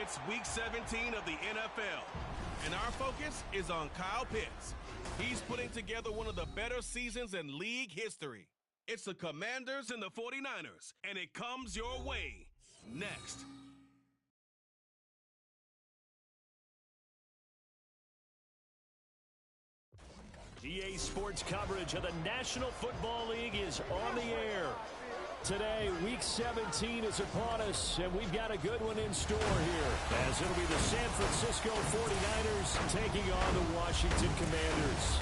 It's Week 17 of the NFL, and our focus is on Kyle Pitts. He's putting together one of the better seasons in league history. It's the Commanders and the 49ers, and it comes your way next. EA Sports coverage of the National Football League is on the air. Today, Week 17 is upon us, and we've got a good one in store here, as it'll be the San Francisco 49ers taking on the Washington Commanders.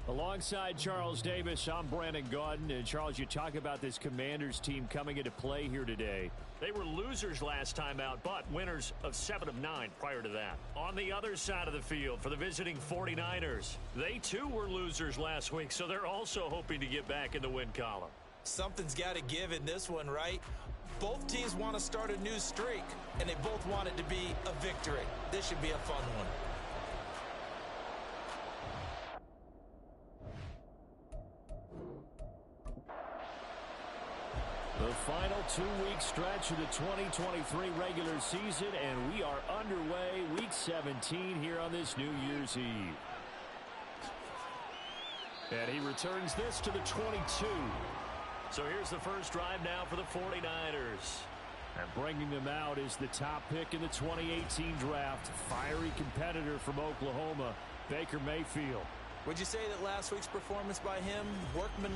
Alongside Charles Davis, I'm Brandon Gaudin. And Charles, you talk about this Commanders team coming into play here today. They were losers last time out, but winners of 7 of 9 prior to that. On the other side of the field for the visiting 49ers, they too were losers last week, so they're also hoping to get back in the win column. Something's got to give in this one, right? Both teams want to start a new streak, and they both want it to be a victory. This should be a fun one. The final 2-week stretch of the 2023 regular season, and we are underway Week 17 here on this New Year's Eve. And he returns this to the 22. So here's the first drive now for the 49ers. And bringing them out is the top pick in the 2018 draft, fiery competitor from Oklahoma, Baker Mayfield. Would you say that last week's performance by him, workman...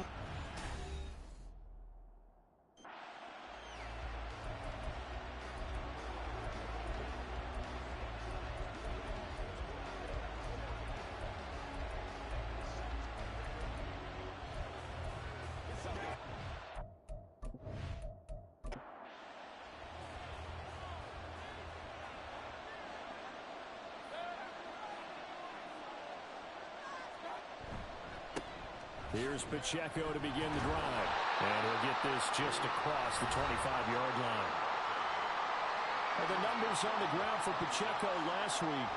Here's Pacheco to begin the drive. And he'll get this just across the 25-yard line. Well, the numbers on the ground for Pacheco last week.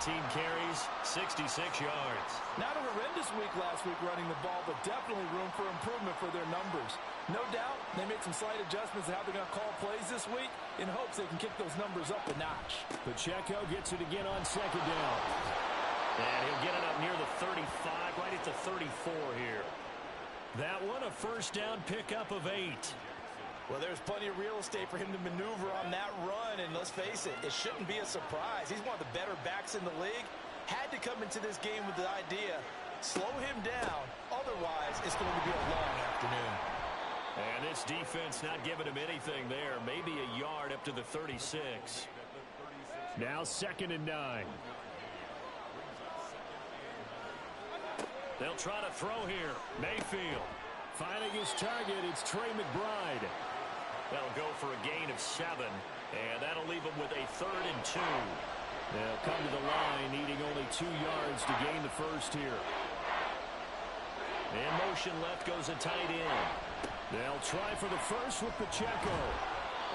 18 carries, 66 yards. Not a horrendous week last week running the ball, but definitely room for improvement for their numbers. No doubt they made some slight adjustments to how they're going to call plays this week in hopes they can kick those numbers up a notch. Pacheco gets it again on second down. And he'll get it up near the 35, right at the 34 here. That one, a first down pickup of 8. Well, there's plenty of real estate for him to maneuver on that run, and let's face it, it shouldn't be a surprise. He's one of the better backs in the league. Had to come into this game with the idea, slow him down, otherwise it's going to be a long afternoon. And this defense not giving him anything there, maybe a yard up to the 36. Now 2nd and 9. They'll try to throw here. Mayfield finding his target. It's Trey McBride. That'll go for a gain of 7, and that'll leave them with a 3rd and 2. They'll come to the line, needing only 2 yards to gain the first here. In motion left goes a tight end. They'll try for the first with Pacheco,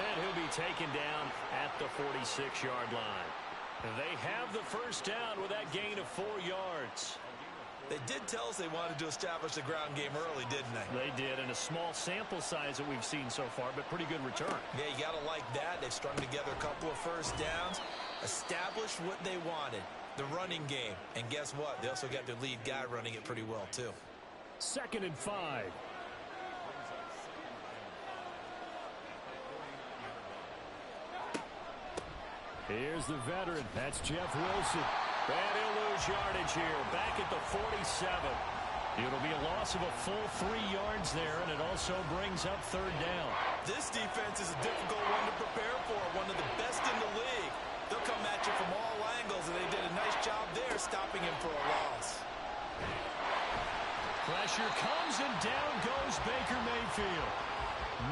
and he'll be taken down at the 46-yard line. They have the first down with that gain of 4 yards. They did tell us they wanted to establish the ground game early, didn't they? They did, and a small sample size that we've seen so far, but pretty good return. Yeah, you got to like that. They've strung together a couple of first downs, established what they wanted, the running game. And guess what? They also got their lead guy running it pretty well, too. 2nd and 5. Here's the veteran. That's Jeff Wilson. And he'll lose yardage here. Back at the 47. It'll be a loss of a full 3 yards there, and it also brings up 3rd down. This defense is a difficult one to prepare for, one of the best in the league. They'll come at you from all angles, and they did a nice job there stopping him for a loss. Pressure comes, and down goes Baker Mayfield.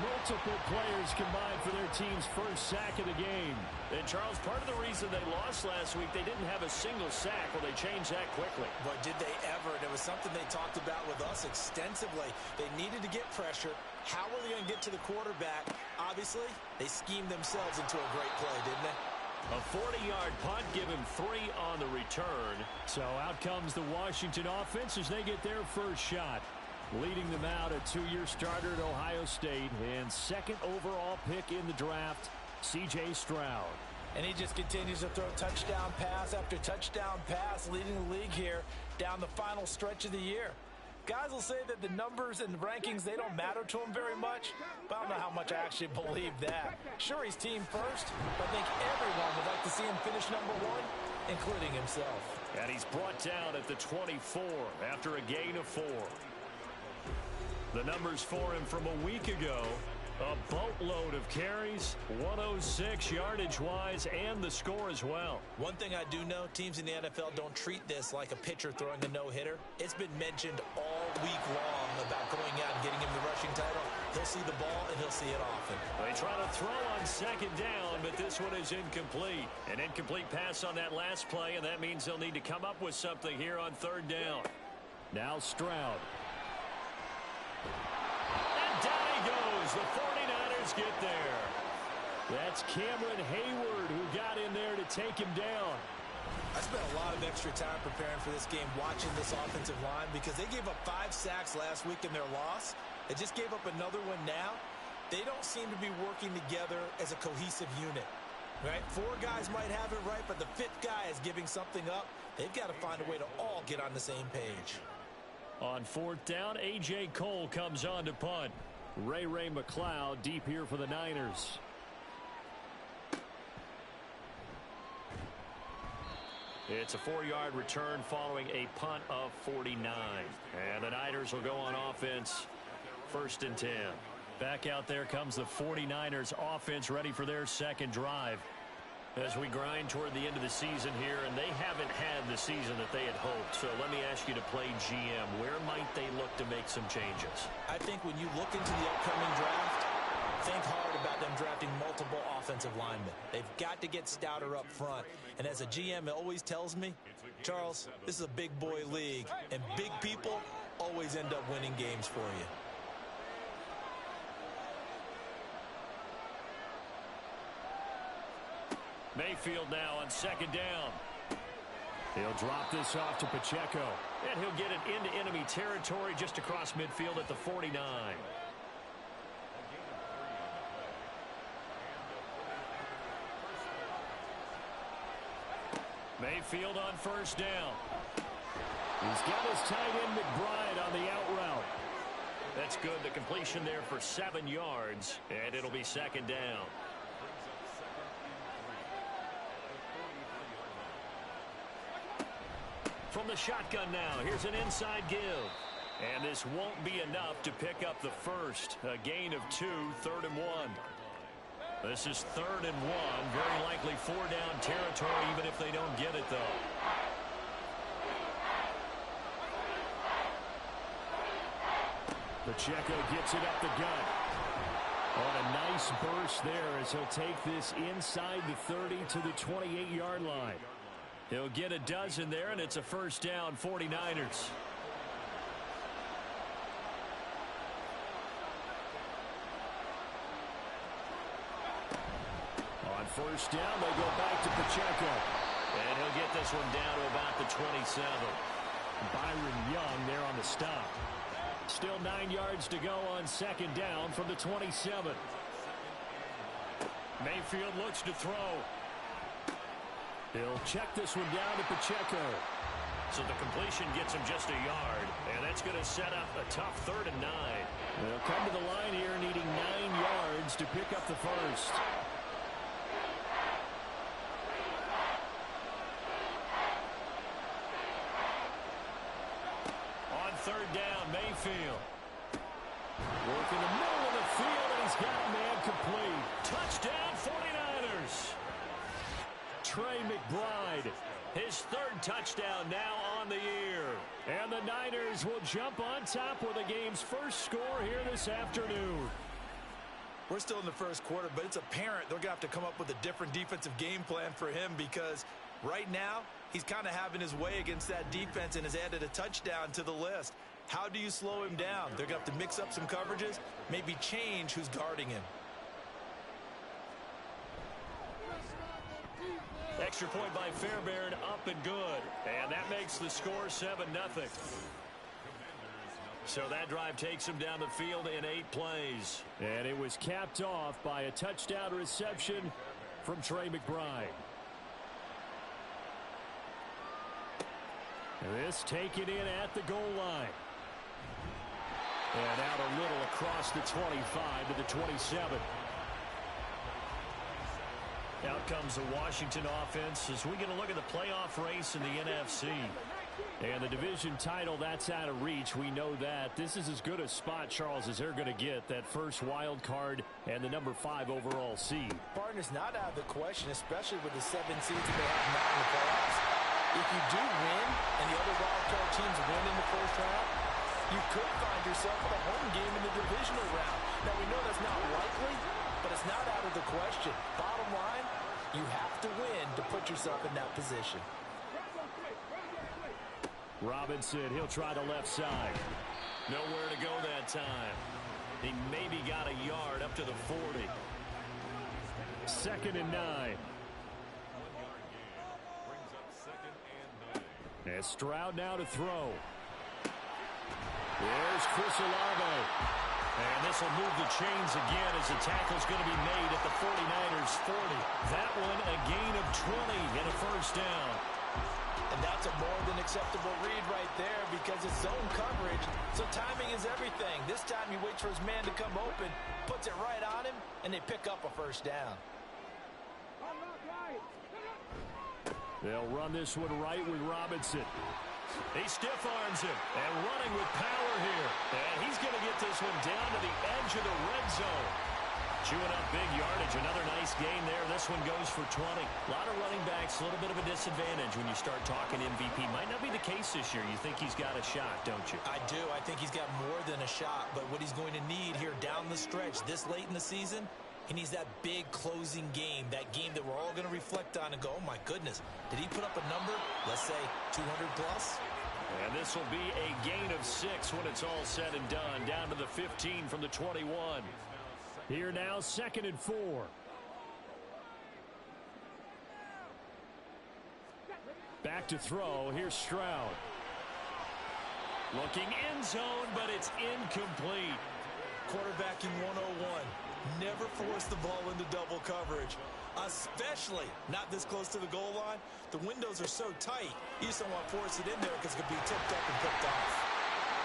Multiple players combined for their team's first sack of the game. And, Charles, part of the reason they lost last week, they didn't have a single sack. Well, they changed that quickly. But did they ever? And it was something they talked about with us extensively. They needed to get pressure. How were they going to get to the quarterback? Obviously, they schemed themselves into a great play, didn't they? A 40-yard punt, give him 3 on the return. So out comes the Washington offense as they get their first shot. Leading them out, a two-year starter at Ohio State and second overall pick in the draft, C.J. Stroud. And he just continues to throw touchdown pass after touchdown pass, leading the league here down the final stretch of the year. Guys will say that the numbers and rankings, they don't matter to him very much, but I don't know how much I actually believe that. Sure, he's team first, but I think everyone would like to see him finish number one, including himself. And he's brought down at the 24 after a gain of 4. The numbers for him from a week ago, a boatload of carries, 106 yardage-wise, and the score as well. One thing I do know, teams in the NFL don't treat this like a pitcher throwing a no-hitter. It's been mentioned all week long about going out and getting him the rushing title. He'll see the ball, and he'll see it often. They try to throw on second down, but this one is incomplete. An incomplete pass on that last play, and that means they'll need to come up with something here on third down. Now Stroud. And down he goes. The 49ers get there. That's Cameron Hayward who got in there to take him down. I spent a lot of extra time preparing for this game, watching this offensive line, because they gave up 5 sacks last week in their loss. They just gave up another one now. They don't seem to be working together as a cohesive unit. Right? 4 guys might have it right, but the 5th guy is giving something up. They've got to find a way to all get on the same page. On fourth down, A.J. Cole comes on to punt. Ray McCloud deep here for the Niners. It's a 4-yard return following a punt of 49. And the Niners will go on offense, 1st and 10. Back out there comes the 49ers offense, ready for their second drive. As we grind toward the end of the season here, and they haven't had the season that they had hoped. So let me ask you to play GM. Where might they look to make some changes? I think when you look into the upcoming draft, think hard about them drafting multiple offensive linemen. They've got to get stouter up front. And as a GM, it always tells me, Charles, this is a big boy league, and big people always end up winning games for you. Mayfield now on second down. He'll drop this off to Pacheco. And he'll get it into enemy territory just across midfield at the 49. Mayfield on first down. He's got his tight end McBride on the out route. That's good. The completion there for 7 yards. And it'll be second down. From the shotgun now, here's an inside give. And this won't be enough to pick up the first. A gain of 2, 3rd and 1. This is 3rd and 1. Very likely 4-down territory, even if they don't get it, though. Pacheco gets it up the gut. On a nice burst there as he'll take this inside the 30 to the 28-yard line. He'll get a dozen there, and it's a first down, 49ers. On first down, they go back to Pacheco. And he'll get this one down to about the 27. Byron Young there on the stop. Still 9 yards to go on second down from the 27. Mayfield looks to throw. He'll check this one down to Pacheco. So the completion gets him just a yard, and that's going to set up a tough 3rd and 9. They'll come to the line here needing 9 yards to pick up the first. On 3rd down, Mayfield. Work in the middle of the field, and he's got a man complete. Touchdown, 49ers. Trey McBride, his 3rd touchdown now on the year. And the Niners will jump on top with the game's first score here this afternoon. We're still in the first quarter, but it's apparent they're going to have to come up with a different defensive game plan for him, because right now he's kind of having his way against that defense and has added a touchdown to the list. How do you slow him down? They're going to have to mix up some coverages, maybe change who's guarding him. Extra point by Fairbairn, up and good. And that makes the score 7-0. So that drive takes him down the field in 8 plays. And it was capped off by a touchdown reception from Trey McBride. This taken in at the goal line. And out a little across the 25 to the 27. Out comes the Washington offense as we get a look at the playoff race in the NFC. And the division title, that's out of reach. We know that. This is as good a spot, Charles, as they're going to get. That first wild card and the number 5 overall seed. Partner's not out of the question, especially with the 7 seeds that they have now in the playoffs. If you do win and the other wild card teams win in the first round, you could find yourself with a home game in the divisional round. Now, we know that's not likely, but it's not out of the question. Bottom line, you have to win to put yourself in that position. Robinson, he'll try the left side. Nowhere to go that time. He maybe got a yard up to the 40. 2nd and 9. And Stroud now to throw. There's Chris Olave. And this will move the chains again as the tackle's going to be made at the 49ers 40. That one a gain of 20 and a first down. And that's a more than acceptable read right there because it's zone coverage, so timing is everything. This time he waits for his man to come open, puts it right on him, and they pick up a first down. They'll run this one right with Robinson. He stiff arms him and running with power here. And he's going to get this one down to the edge of the red zone. Chewing up big yardage. Another nice gain there. This one goes for 20. A lot of running backs, a little bit of a disadvantage when you start talking MVP. Might not be the case this year. You think he's got a shot, don't you? I do. I think he's got more than a shot. But what he's going to need here down the stretch this late in the season, he needs that big closing game, that game that we're all going to reflect on and go, oh, my goodness, did he put up a number, let's say, 200 plus? And this will be a gain of 6 when it's all said and done, down to the 15 from the 21. Here now, 2nd and 4. Back to throw. Here's Stroud. Looking end zone, but it's incomplete. Quarterbacking 101. Never force the ball into double coverage, especially not this close to the goal line. The windows are so tight, you just don't want to force it in there because it could be tipped up and picked off.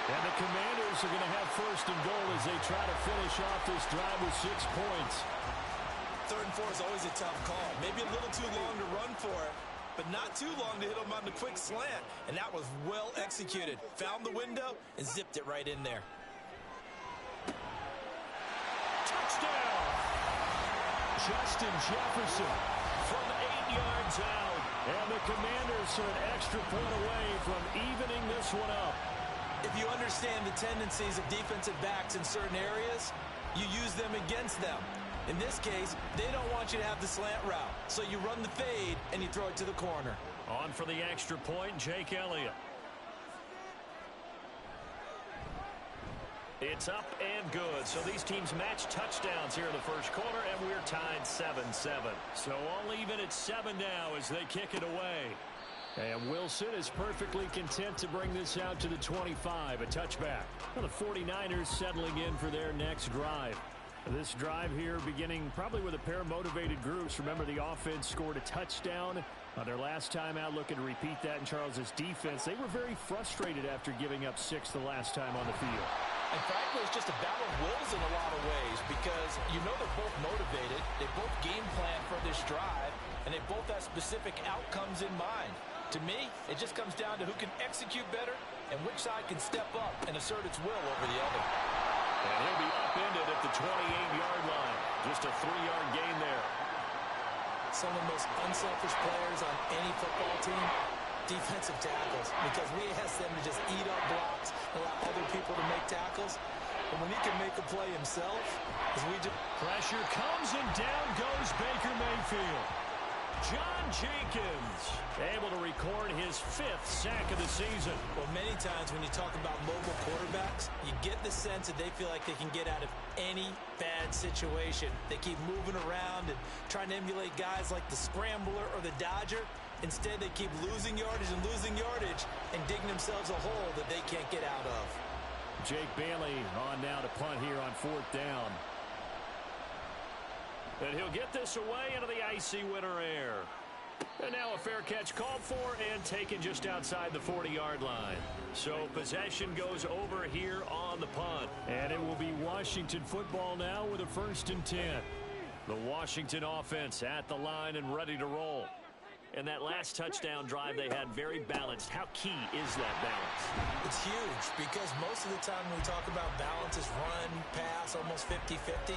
And the Commanders are going to have 1st and goal as they try to finish off this drive with 6 points. 3rd and 4 is always a tough call. Maybe a little too long to run for it, but not too long to hit them on the quick slant. And that was well executed. Found the window and zipped it right in there. Touchdown! Justin Jefferson from 8 yards out. And the Commanders are an extra point away from evening this one up. If you understand the tendencies of defensive backs in certain areas, you use them against them. In this case, they don't want you to have the slant route. So you run the fade and you throw it to the corner. On for the extra point, Jake Elliott. It's up and good. So these teams match touchdowns here in the first quarter, and we're tied 7-7. So all even at 7 now as they kick it away. And Wilson is perfectly content to bring this out to the 25, a touchback. Well, the 49ers settling in for their next drive. This drive here beginning probably with a pair of motivated groups. Remember, the offense scored a touchdown on their last time out. Looking to repeat that in Charles's defense. They were very frustrated after giving up 6 the last time on the field. And frankly, it's just a battle of wills in a lot of ways because you know they're both motivated. They both game plan for this drive, and they both have specific outcomes in mind. To me, it just comes down to who can execute better and which side can step up and assert its will over the other. And he'll be upended at the 28-yard line. Just a 3-yard gain there. Some of the most unselfish players on any football team, defensive tackles, because we ask them to just eat up blocks and allow other people to make tackles. But when he can make a play himself, as we do. Pressure comes and down goes Baker Mayfield. John Jenkins able to record his 5th sack of the season. Well, many times when you talk about mobile quarterbacks, you get the sense that they feel like they can get out of any bad situation. They keep moving around and trying to emulate guys like the Scrambler or the Dodger. Instead, they keep losing yardage and digging themselves a hole that they can't get out of. Jake Bailey on now to punt here on 4th down. And he'll get this away into the icy winter air. And now a fair catch called for and taken just outside the 40-yard line. So possession goes over here on the punt. And it will be Washington football now with a 1st and 10. The Washington offense at the line and ready to roll. And that last touchdown drive they had very balanced. How key is that balance? It's huge because most of the time when we talk about balance is run, pass, almost 50-50.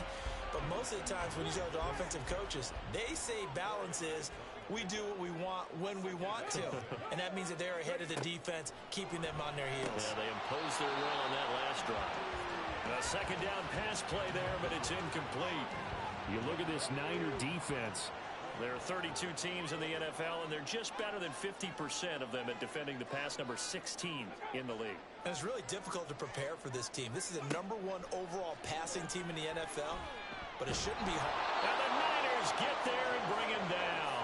But most of the times when you tell the offensive coaches, they say balance is we do what we want when we want to. And that means that they're ahead of the defense, keeping them on their heels. Yeah, they imposed their will on that last drive. A 2nd down pass play there, but it's incomplete. You look at this Niner defense. There are 32 teams in the NFL, and they're just better than 50% of them at defending the pass, number 16 in the league. And it's really difficult to prepare for this team. This is the #1 overall passing team in the NFL, but it shouldn't be hard. And the Niners get there and bring him down.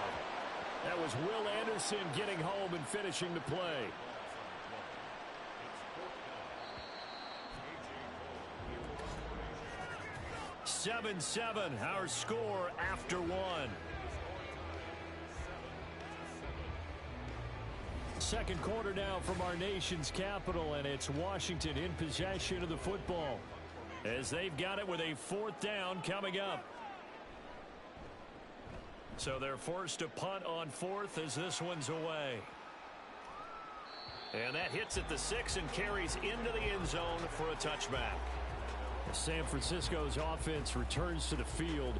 That was Will Anderson getting home and finishing the play. (7-7) our score after 1. Second quarter now from our nation's capital, and it's Washington in possession of the football as they've got it with a 4th down coming up. So they're forced to punt on 4th as this one's away. And that hits at the 6 and carries into the end zone for a touchback. San Francisco's offense returns to the field.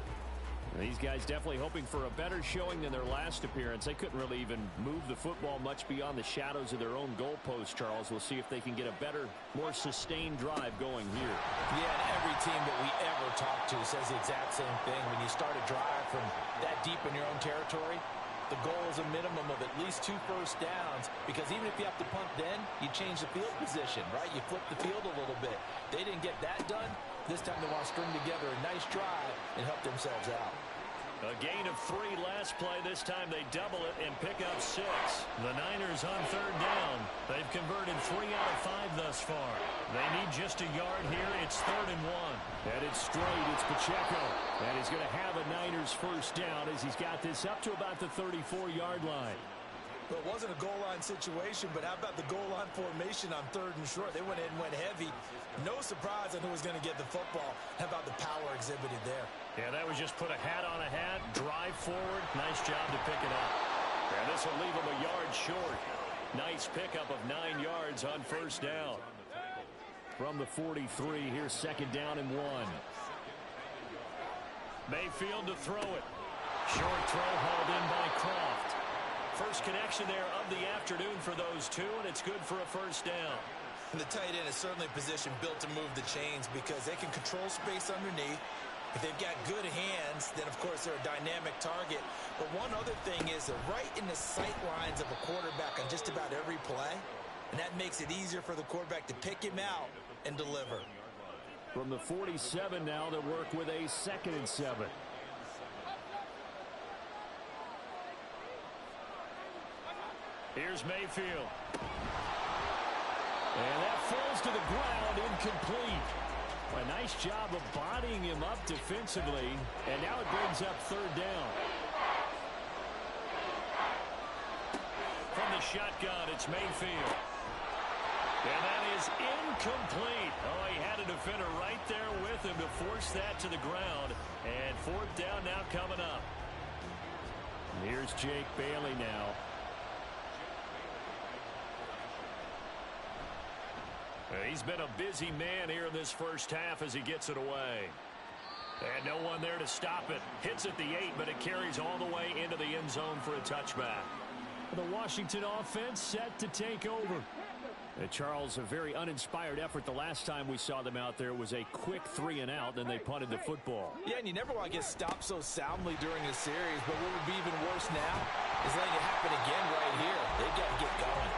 These guys definitely hoping for a better showing than their last appearance. They couldn't really even move the football much beyond the shadows of their own goalpost, Charles. We'll see if they can get a better, more sustained drive going here. Yeah, and every team that we ever talk to says the exact same thing. When you start a drive from that deep in your own territory, the goal is a minimum of at least 2 first downs, because even if you have to punt then, you change the field position, right? You flip the field a little bit. They didn't get that done. This time they want to string together a nice drive and help themselves out. A gain of 3 last play. This time they double it and pick up 6. The Niners on 3rd down. They've converted 3 out of 5 thus far. They need just a yard here. It's 3rd and 1. Headed straight. It's Pacheco. And he's going to have a Niners 1st down as he's got this up to about the 34-yard line. Well, it wasn't a goal line situation, but how about the goal line formation on 3rd and short? They went in and went heavy. No surprise on who was going to get the football. How about the power exhibited there? Yeah, that was just put a hat on a hat, drive forward. Nice job to pick it up. And this will leave him a yard short. Nice pickup of 9 yards on 1st down. From the 43, here's 2nd down and 1. Mayfield to throw it. Short throw hauled in by Croft. First connection there of the afternoon for those two, and it's good for a 1st down. And the tight end is certainly a position built to move the chains because they can control space underneath. If they've got good hands, then of course they're a dynamic target. But one other thing is they're right in the sight lines of a quarterback on just about every play. And that makes it easier for the quarterback to pick him out and deliver. From the 47 now, they work with a 2nd and 7. Here's Mayfield. And that falls to the ground, incomplete. A nice job of bodying him up defensively, and now it brings up 3rd down. From the shotgun, it's Mayfield. And that is incomplete. Oh, he had a defender right there with him to force that to the ground. And 4th down now coming up. Here's Jake Bailey now. He's been a busy man here in this 1st half as he gets it away. And no one there to stop it. Hits at the 8, but it carries all the way into the end zone for a touchback. The Washington offense set to take over. Charles, a very uninspired effort. The last time we saw them out there was a quick 3 and out, then they punted the football. Yeah, and you never want to get stopped so soundly during a series, but what would be even worse now is letting it happen again right here. They've got to get going.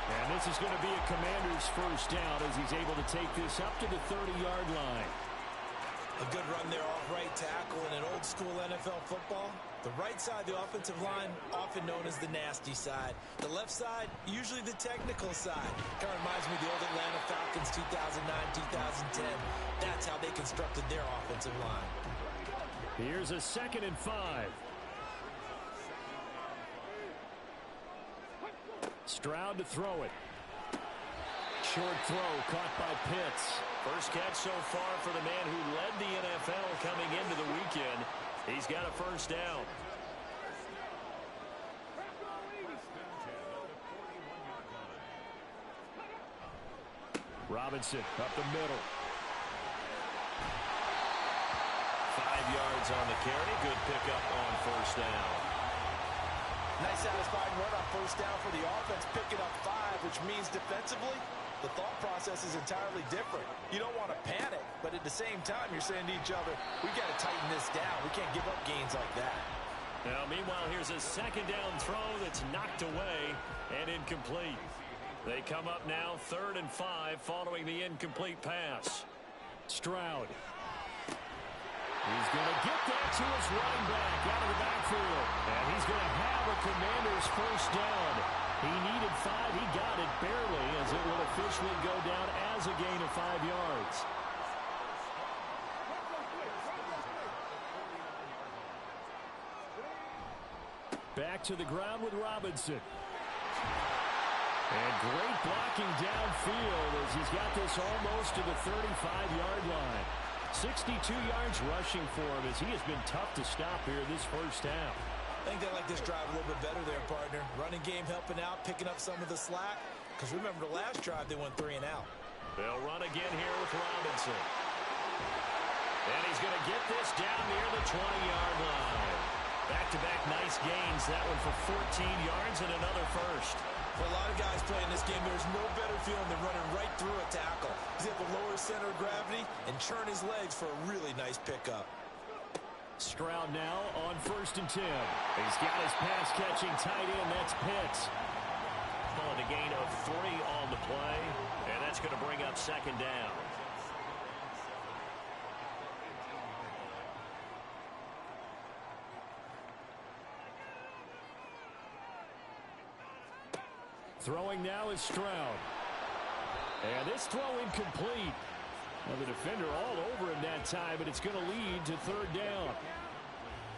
And this is going to be a Commander's 1st down as he's able to take this up to the 30-yard line. A good run there off right tackle in an old-school NFL football. The right side, the offensive line, often known as the nasty side. The left side, usually the technical side. Kind of reminds me of the old Atlanta Falcons 2009, 2010. That's how they constructed their offensive line. Here's a 2nd and 5. Stroud to throw it. Short throw caught by Pitts. First catch so far for the man who led the NFL coming into the weekend. He's got a first down. Robinson up the middle. 5 yards on the carry. Good pickup on first down. Nice satisfying run on first down for the offense, picking up 5, which means defensively, the thought process is entirely different. You don't want to panic, but at the same time, you're saying to each other, we got to tighten this down. We can't give up gains like that. Now, meanwhile, here's a 2nd down throw that's knocked away and incomplete. They come up now 3rd and 5 following the incomplete pass. Stroud. He's going to get that to his running back out of the backfield. And he's going to have a Commander's first down. He needed 5. He got it barely, as it will officially go down as a gain of 5 yards. Back to the ground with Robinson. And great blocking downfield as he's got this almost to the 35-yard line. 62 yards rushing for him as he has been tough to stop here this first half. I think they like this drive a little bit better there, partner. Running game helping out, picking up some of the slack. Because remember, the last drive, they went 3 and out. They'll run again here with Robinson. And he's going to get this down near the 20-yard line. Back-to-back nice gains. That one for 14 yards and another first. For a lot of guys playing this game, there's no better feeling than running right through a tackle. He's able to lower his center of gravity and churn his legs for a really nice pickup. Stroud now on 1st and 10. He's got his pass-catching tight end. That's Pitts. On a gain of 3 on the play, and that's going to bring up 2nd down. Throwing now is Stroud. And this throw incomplete. Now the defender all over him that time, but it's going to lead to 3rd down.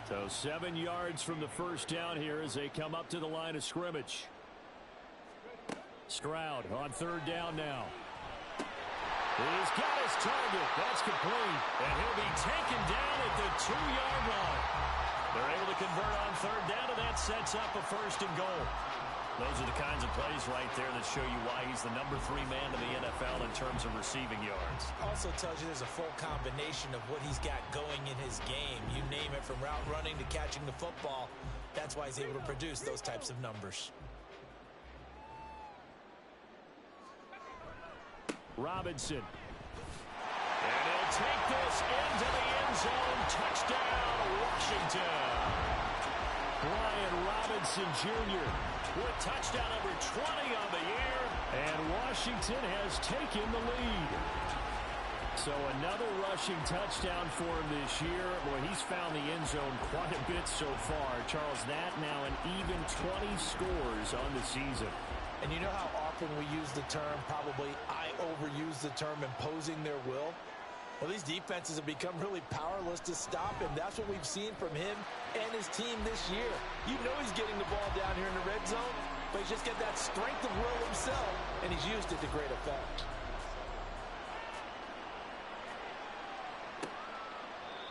So 7 yards from the first down here as they come up to the line of scrimmage. Stroud on 3rd down now. He's got his target. That's complete. And he'll be taken down at the 2-yard line. They're able to convert on 3rd down, and that sets up a 1st and goal. Those are the kinds of plays right there that show you why he's the number 3 man in the NFL in terms of receiving yards. Also tells you there's a full combination of what he's got going in his game. You name it, from route running to catching the football. That's why he's able to produce those types of numbers. Robinson. And he'll take this into the end zone. Touchdown, Washington. Brian Robinson Jr. with touchdown number 20 on the year. And Washington has taken the lead. So another rushing touchdown for him this year. Boy, he's found the end zone quite a bit so far. Charles, that now an even 20 scores on the season. And you know how often we use the term, probably I overuse the term, imposing their will? Well, these defenses have become really powerless to stop him. That's what we've seen from him and his team this year. You know he's getting the ball down here in the red zone, but he's just got that strength of will himself, and he's used it to great effect.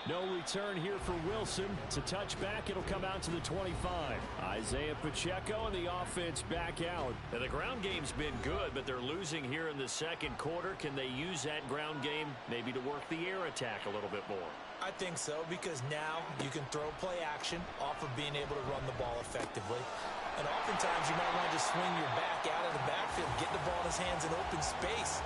No return here for Wilson. It's a touchback. It'll come out to the 25. Isaiah Pacheco and the offense back out. Now, the ground game's been good, but they're losing here in the 2nd quarter. Can they use that ground game maybe to work the air attack a little bit more? I think so, because now you can throw play action off of being able to run the ball effectively. And oftentimes you might want to just swing your back out of the backfield, get the ball in his hands in open space.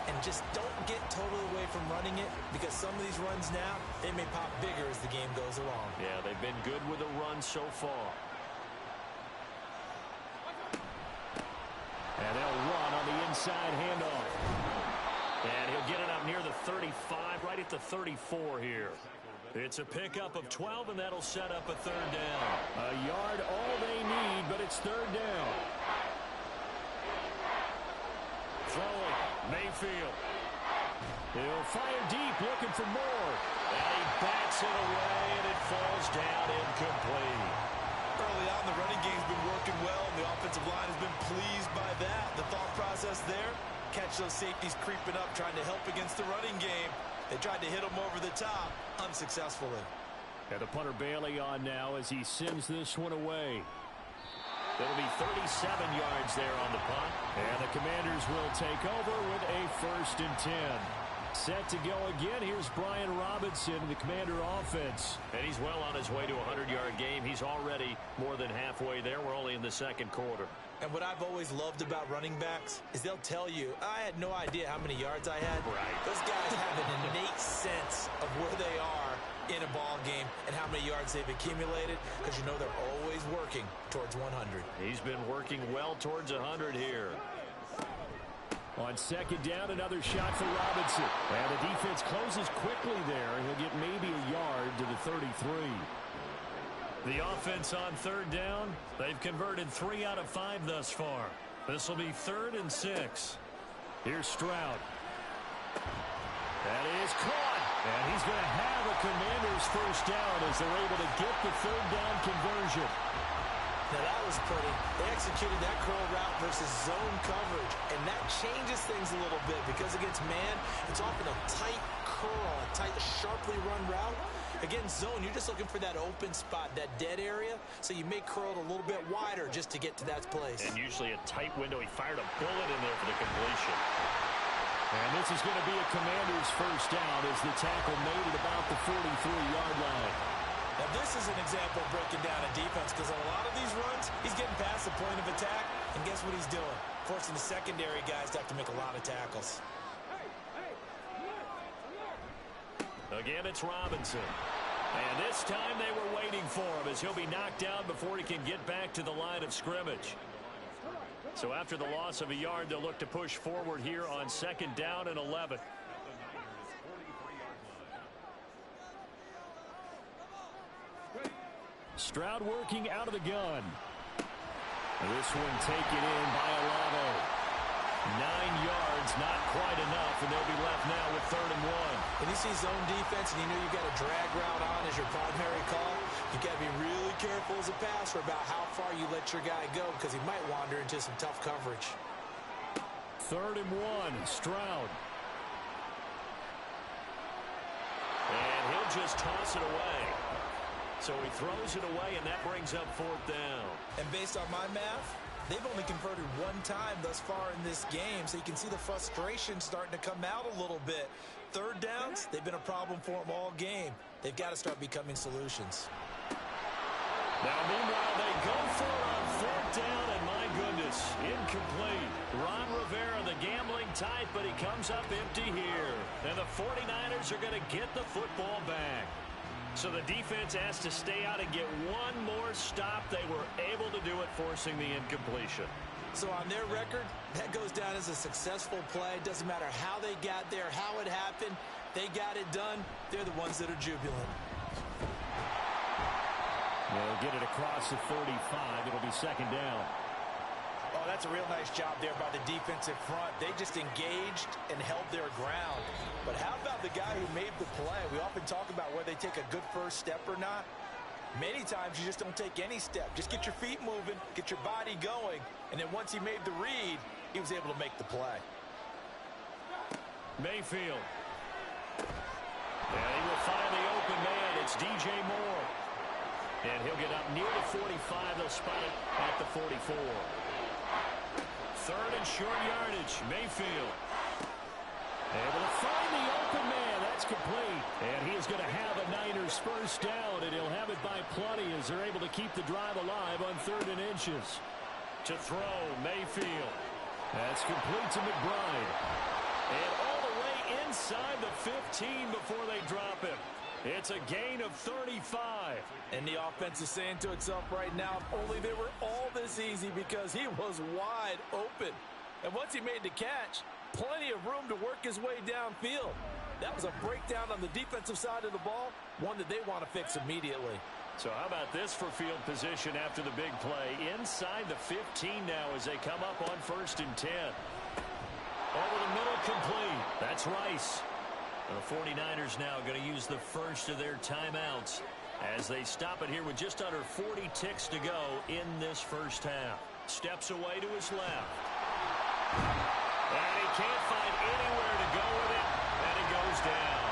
And just don't get totally away from running it, because some of these runs now, they may pop bigger as the game goes along. Yeah, they've been good with the run so far. And they'll run on the inside handoff. And he'll get it up near the 35, right at the 34 here. It's a pickup of 12, and that'll set up a third down. A yard all they need, but it's third down. Throwing, Mayfield. He'll fire deep, looking for more. And he backs it away, and it falls down incomplete. Early on, the running game's been working well, and the offensive line has been pleased by that. The thought process there, catch those safeties creeping up, trying to help against the running game. They tried to hit him over the top, unsuccessfully. And the punter Bailey on now as he sends this one away. It'll be 37 yards there on the punt. And the Commanders will take over with a 1st and 10. Set to go again. Here's Brian Robinson in the Commander offense. And he's well on his way to a 100-yard game. He's already more than halfway there. We're only in the second quarter. And what I've always loved about running backs is they'll tell you, I had no idea how many yards I had. Right. Those guys have an innate sense of where they are in a ball game and how many yards they've accumulated, because you know they're always working towards 100. He's been working well towards 100 here. On second down, another shot for Robinson. And the defense closes quickly there. He'll get maybe a yard to the 33. The offense on third down, they've converted 3 out of 5 thus far. This will be 3rd and 6. Here's Stroud. That is caught. And he's going to have a Commander's first down as they're able to get the third down conversion. Now that was pretty. They executed that curl route versus zone coverage, and that changes things a little bit because against man, it's often a tight curl, a tight, sharply run route. Against zone, you're just looking for that open spot, that dead area, so you may curl it a little bit wider just to get to that place. And usually a tight window. He fired a bullet in there for the completion. And this is going to be a Commander's first down as the tackle made at about the 43-yard line. Now, this is an example of breaking down a defense because on a lot of these runs, he's getting past the point of attack, and guess what he's doing? Forcing the secondary guys to have to make a lot of tackles. Again, it's Robinson. And this time they were waiting for him as he'll be knocked down before he can get back to the line of scrimmage. So after the loss of a yard, they'll look to push forward here on second down and 11. Stroud working out of the gun. This one taken in by Olave. 9 yards, not quite enough, and they'll be left now with 3rd and 1. When you see zone defense and you know you've got a drag route on as your primary call, you've got to be really careful as a passer about how far you let your guy go because he might wander into some tough coverage. 3rd and 1, Stroud. And he'll just toss it away. So he throws it away, and that brings up 4th down. And based on my math, they've only converted 1 time thus far in this game, so you can see the frustration starting to come out a little bit. 3rd downs, they've been a problem for them all game. They've got to start becoming solutions. Now, meanwhile, they go for it on 4th down, and my goodness, incomplete. Ron Rivera, the gambling type, but he comes up empty here. And the 49ers are going to get the football back. So the defense has to stay out and get one more stop. They were able to do it, forcing the incompletion. So on their record, that goes down as a successful play. Doesn't matter how they got there, how it happened. They got it done. They're the ones that are jubilant. They'll get it across the 35. It'll be second down. Oh, that's a real nice job there by the defensive front. They just engaged and held their ground. But how about the guy who made the play? We often talk about whether they take a good first step or not. Many times you just don't take any step. Just get your feet moving, get your body going, and then once he made the read, he was able to make the play. Mayfield. And he will find the open man. It's DJ Moore. And he'll get up near the 45. They'll spot it at the 44. 3rd and short yardage. Mayfield. Able to find the open man. That's complete. And he is going to have a Niners first down, and he'll have it by plenty as they're able to keep the drive alive on 3rd and inches. To throw, Mayfield. That's complete to McBride. And all the way inside the 15 before they drop him. It's a gain of 35. And the offense is saying to itself right now, if only they were all this easy because he was wide open. And once he made the catch, plenty of room to work his way downfield. That was a breakdown on the defensive side of the ball, one that they want to fix immediately. So how about this for field position after the big play? Inside the 15 now as they come up on 1st and 10. Over the middle, complete. That's Rice. The 49ers now going to use the first of their timeouts as they stop it here with just under 40 ticks to go in this first half. Steps away to his left. And he can't find anywhere to go with it, and it goes down.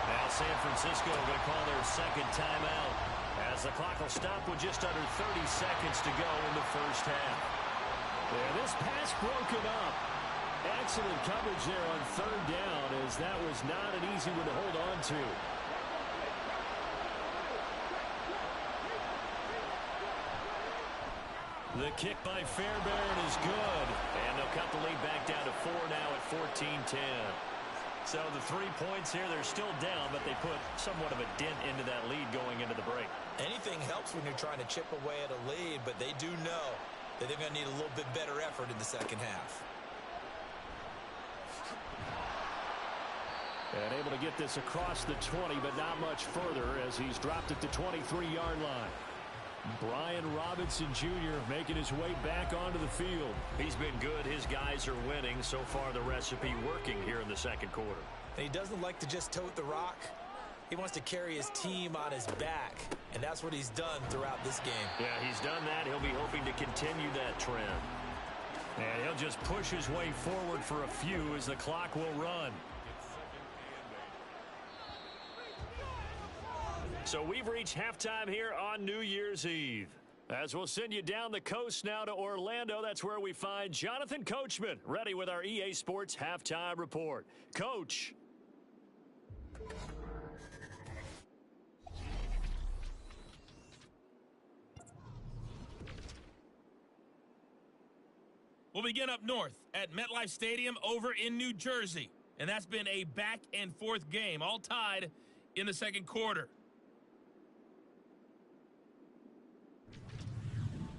Now San Francisco going to call their second timeout as the clock will stop with just under 30 seconds to go in the first half. Yeah, this pass broken up. Excellent coverage there on 3rd down, as that was not an easy one to hold on to. The kick by Fairbairn is good. And they'll cut the lead back down to 4 now at 14-10. So the 3 points here, they're still down, but they put somewhat of a dent into that lead going into the break. Anything helps when you're trying to chip away at a lead, but they do know that they're going to need a little bit better effort in the second half. And able to get this across the 20, but not much further as he's dropped at the 23-yard line. Brian Robinson Jr. making his way back onto the field. He's been good. His guys are winning. So far, the recipe working here in the second quarter. And he doesn't like to just tote the rock. He wants to carry his team on his back, and that's what he's done throughout this game. Yeah, he's done that. He'll be hoping to continue that trend. And he'll just push his way forward for a few as the clock will run. So we've reached halftime here on New Year's Eve. As we'll send you down the coast now to Orlando, that's where we find Jonathan Coachman, ready with our EA Sports Halftime Report. Coach. We'll begin up north at MetLife Stadium over in New Jersey. And that's been a back-and-forth game, all tied in the second quarter.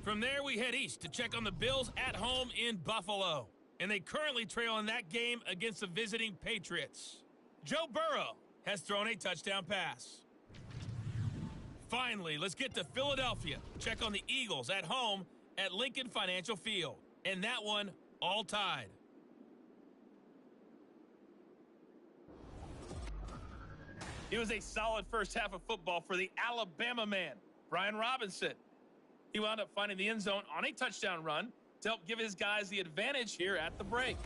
From there, we head east to check on the Bills at home in Buffalo. And they currently trail in that game against the visiting Patriots. Joe Burrow has thrown a touchdown pass. Finally, let's get to Philadelphia. Check on the Eagles at home at Lincoln Financial Field. And that one all tied. It was a solid first half of football for the Alabama man, Brian Robinson. He wound up finding the end zone on a touchdown run to help give his guys the advantage here at the break.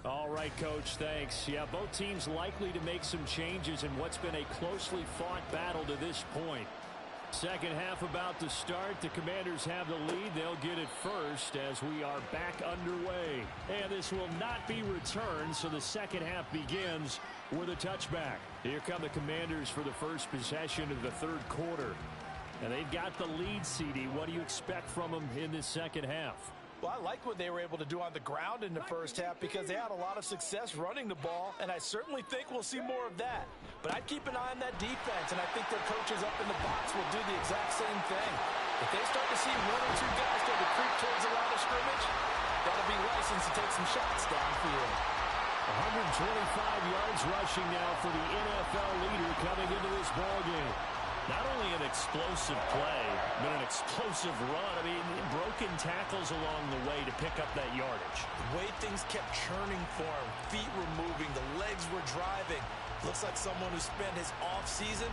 All right, Coach, thanks. Yeah, both teams likely to make some changes in what's been a closely fought battle to this point. Second half about to start. The Commanders have the lead. They'll get it first as we are back underway. And this will not be returned, so the second half begins with a touchback. Here come the Commanders for the first possession of the third quarter. And they've got the lead, CD. What do you expect from them in this second half? Well, I like what they were able to do on the ground in the first half because they had a lot of success running the ball, and I certainly think we'll see more of that. But I'd keep an eye on that defense, and I think their coaches up in the box will do the exact same thing. If they start to see one or two guys start to creep towards the line of scrimmage, that'll be licensed to take some shots downfield. 125 yards rushing now for the NFL leader coming into this ballgame. Not only an explosive play, but an explosive run. I mean, broken tackles along the way to pick up that yardage. The way things kept churning for him, feet were moving, the legs were driving. Looks like someone who spent his off-season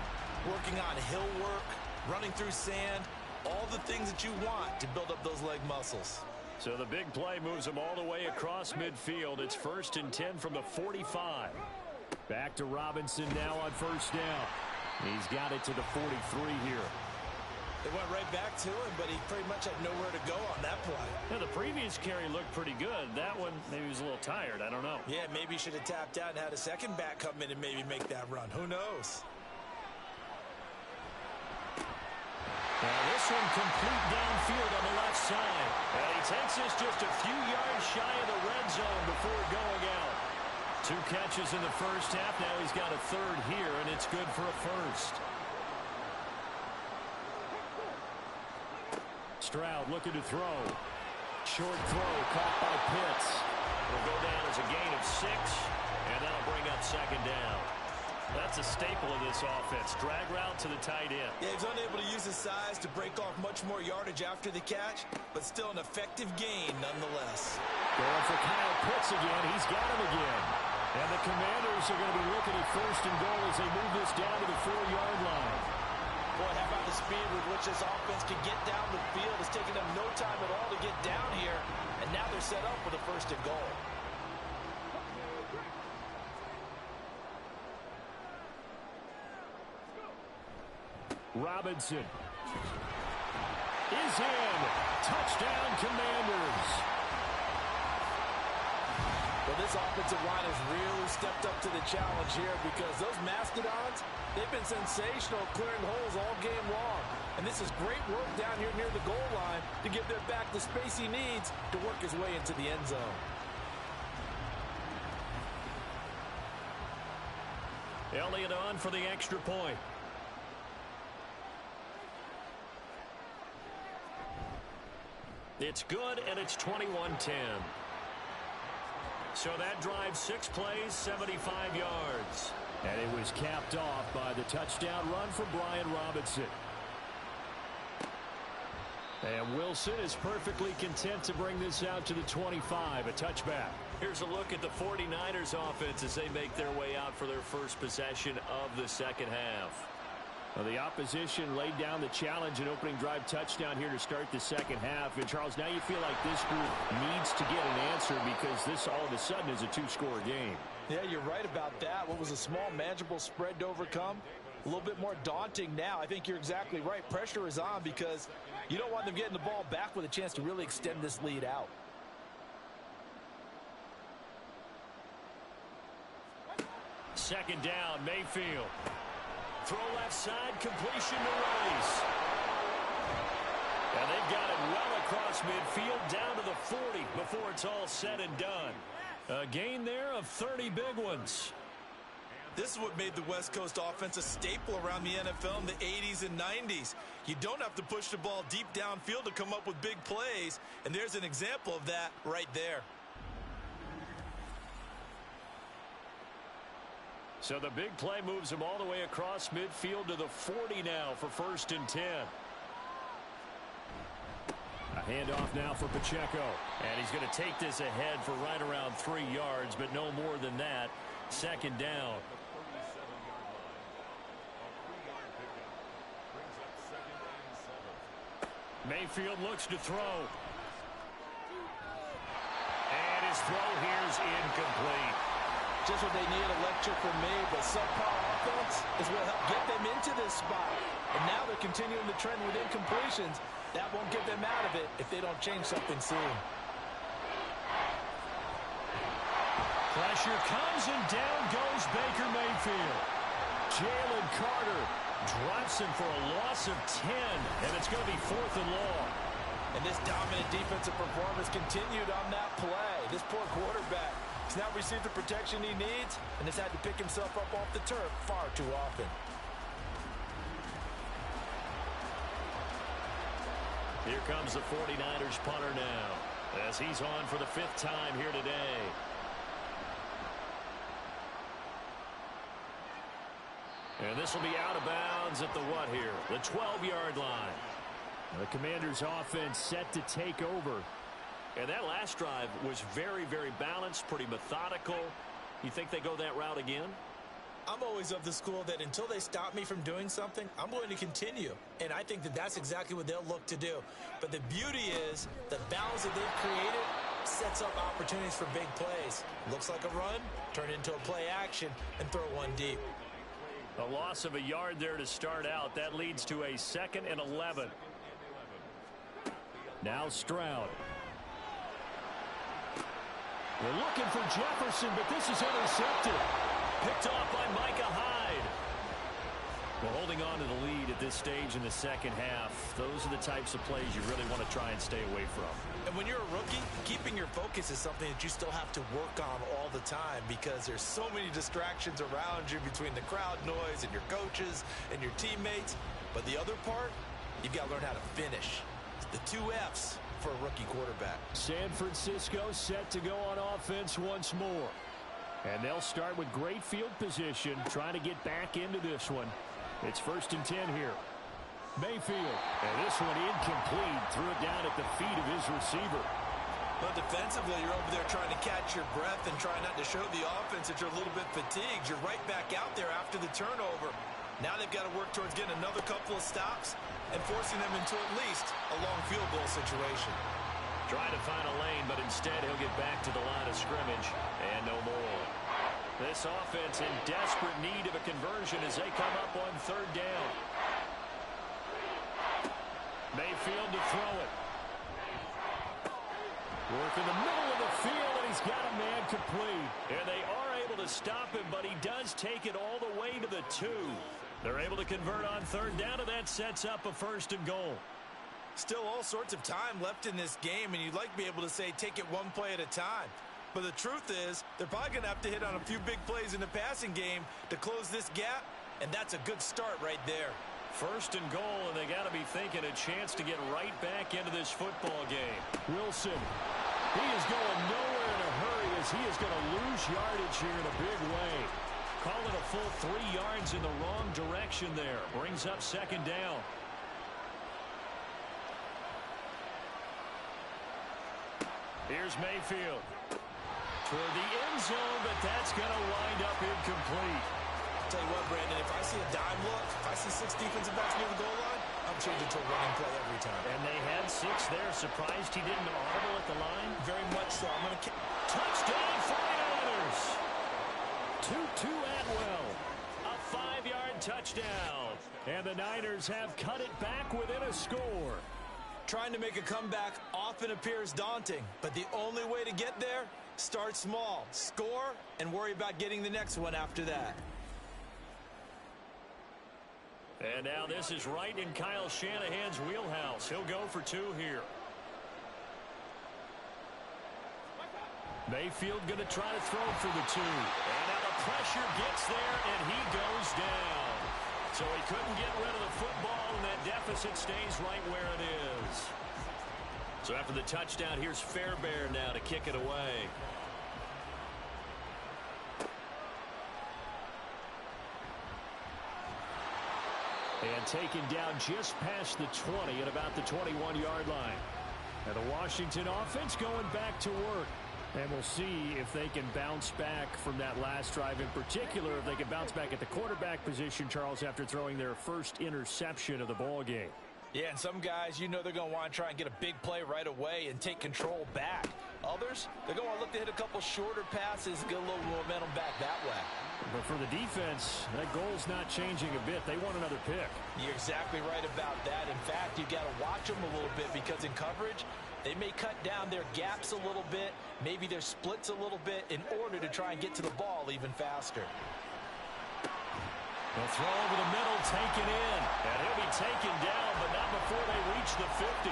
working on hill work, running through sand, all the things that you want to build up those leg muscles. So the big play moves him all the way across midfield. It's 1st and 10 from the 45. Back to Robinson now on first down. He's got it to the 43 here. They went right back to him, but he pretty much had nowhere to go on that play. Yeah, the previous carry looked pretty good. That one, maybe he was a little tired. I don't know. Yeah, maybe he should have tapped out and had a second back come in and maybe make that run. Who knows? Now this one complete downfield on the left side. And he takes this just a few yards shy of the red zone before going out. 2 catches in the first half. Now he's got a third here, and it's good for a first. Stroud looking to throw. Short throw caught by Pitts. Will go down as a gain of 6, and that'll bring up second down. That's a staple of this offense. Drag route to the tight end. Yeah, he's unable to use his size to break off much more yardage after the catch, but still an effective gain nonetheless. Going for Kyle Pitts again. He's got him again. And the Commanders are going to be looking at first and goal as they move this down to the 4-yard line. Boy, how about the speed with which this offense can get down the field? It's taking them no time at all to get down here, and now they're set up for the first and goal. Robinson is in. Touchdown, Commanders. Well, this offensive line has really stepped up to the challenge here because those Mastodons, they've been sensational clearing holes all game long. And this is great work down here near the goal line to give their back the space he needs to work his way into the end zone. Elliott on for the extra point. It's good, and it's 21-10. So that drives 6 plays, 75 yards. And it was capped off by the touchdown run from Brian Robinson. And Wilson is perfectly content to bring this out to the 25, a touchback. Here's a look at the 49ers offense as they make their way out for their first possession of the second half. Well, the opposition laid down the challenge and opening drive touchdown here to start the second half. And, Charles, now you feel like this group needs to get an answer because this all of a sudden is a 2-score game. Yeah, you're right about that. What was a small, manageable spread to overcome? A little bit more daunting now. I think you're exactly right. Pressure is on because you don't want them getting the ball back with a chance to really extend this lead out. Second down, Mayfield. Throw left side, completion to Rice. And they've got it well across midfield down to the 40 before it's all said and done. A gain there of 30 big ones. This is what made the West Coast offense a staple around the NFL in the 80s and 90s. You don't have to push the ball deep downfield to come up with big plays, and there's an example of that right there. So the big play moves him all the way across midfield to the 40 now for 1st and 10. A handoff now for Pacheco. And he's going to take this ahead for right around 3 yards, but no more than that. Second down. Mayfield looks to throw. And his throw here is incomplete. Just what they need, a lecture from me, but subpar offense is what helped get them into this spot. And now they're continuing the trend with incompletions. That won't get them out of it if they don't change something soon. Pressure comes and down goes Baker Mayfield. Jalen Carter drops him for a loss of 10, and it's going to be 4th and long. And this dominant defensive performance continued on that play. This poor quarterback has now received the protection he needs and has had to pick himself up off the turf far too often. Here comes the 49ers punter now as he's on for the 5th time here today. And this will be out of bounds at the what here? The 12-yard line. The Commanders' offense set to take over. And that last drive was very, very balanced, pretty methodical. You think they go that route again? I'm always of the school that until they stop me from doing something, I'm going to continue. And I think that that's exactly what they'll look to do. But the beauty is the balance that they've created sets up opportunities for big plays. Looks like a run, turn into a play action, and throw one deep. A loss of a yard there to start out. That leads to a 2nd and 11. Now Stroud. We're looking for Jefferson, but this is intercepted. Picked off by Micah Hyde. Well, holding on to the lead at this stage in the second half, those are the types of plays you really want to try and stay away from. And when you're a rookie, keeping your focus is something that you still have to work on all the time because there's so many distractions around you between the crowd noise and your coaches and your teammates. But the other part, you've got to learn how to finish. The 2 F's for a rookie quarterback. San Francisco set to go on offense once more. And they'll start with great field position, trying to get back into this one. It's 1st and 10 here. Mayfield. And this one incomplete. Threw it down at the feet of his receiver. But defensively, you're over there trying to catch your breath and try not to show the offense that you're a little bit fatigued. You're right back out there after the turnover. Now they've got to work towards getting another couple of stops and forcing them into at least a long field goal situation. Trying to find a lane, but instead he'll get back to the line of scrimmage and no more. This offense in desperate need of a conversion as they come up on 3rd down. Mayfield to throw it. Work in the middle of the field, and he's got a man complete. And they are able to stop him, but he does take it all the way to the 2. They're able to convert on 3rd down, and that sets up a 1st and goal. Still all sorts of time left in this game, and you'd like to be able to say take it one play at a time. But the truth is, they're probably going to have to hit on a few big plays in the passing game to close this gap, and that's a good start right there. 1st and goal, and they got to be thinking a chance to get right back into this football game. Wilson. He is going nowhere in a hurry as he is going to lose yardage here in a big way. Call it a full 3 yards in the wrong direction there. Brings up 2nd down. Here's Mayfield. Toward the end zone, but that's going to wind up incomplete. Tell you what, Brandon, if I see a dime look, if I see 6 defensive backs near the goal line, I'm changing to a running play every time. And they had 6 there. Surprised he didn't audible at the line? Very much so. I'm going to... Touchdown, 49ers! Tutu Atwell. A 5-yard touchdown. And the Niners have cut it back within a score. Trying to make a comeback often appears daunting, but the only way to get there, start small, score, and worry about getting the next one after that. And now this is right in Kyle Shanahan's wheelhouse. He'll go for 2 here. Mayfield going to try to throw for the 2. And now the pressure gets there, and he goes down. So he couldn't get rid of the football, and that deficit stays right where it is. So after the touchdown, here's Fairbairn now to kick it away. And taken down just past the 20 at about the 21-yard line. And the Washington offense going back to work. And we'll see if they can bounce back from that last drive in particular, if they can bounce back at the quarterback position, Charles, after throwing their first interception of the ball game. Yeah, and some guys, you know they're going to want to try and get a big play right away and take control back. Others, they're going to look to hit a couple shorter passes and get a little momentum back that way. But for the defense, that goal's not changing a bit. They want another pick. You're exactly right about that. In fact, you got to watch them a little bit because in coverage, they may cut down their gaps a little bit, maybe their splits a little bit in order to try and get to the ball even faster. They'll throw over the middle, taken in. And he'll be taken down, but not before they reach the 50.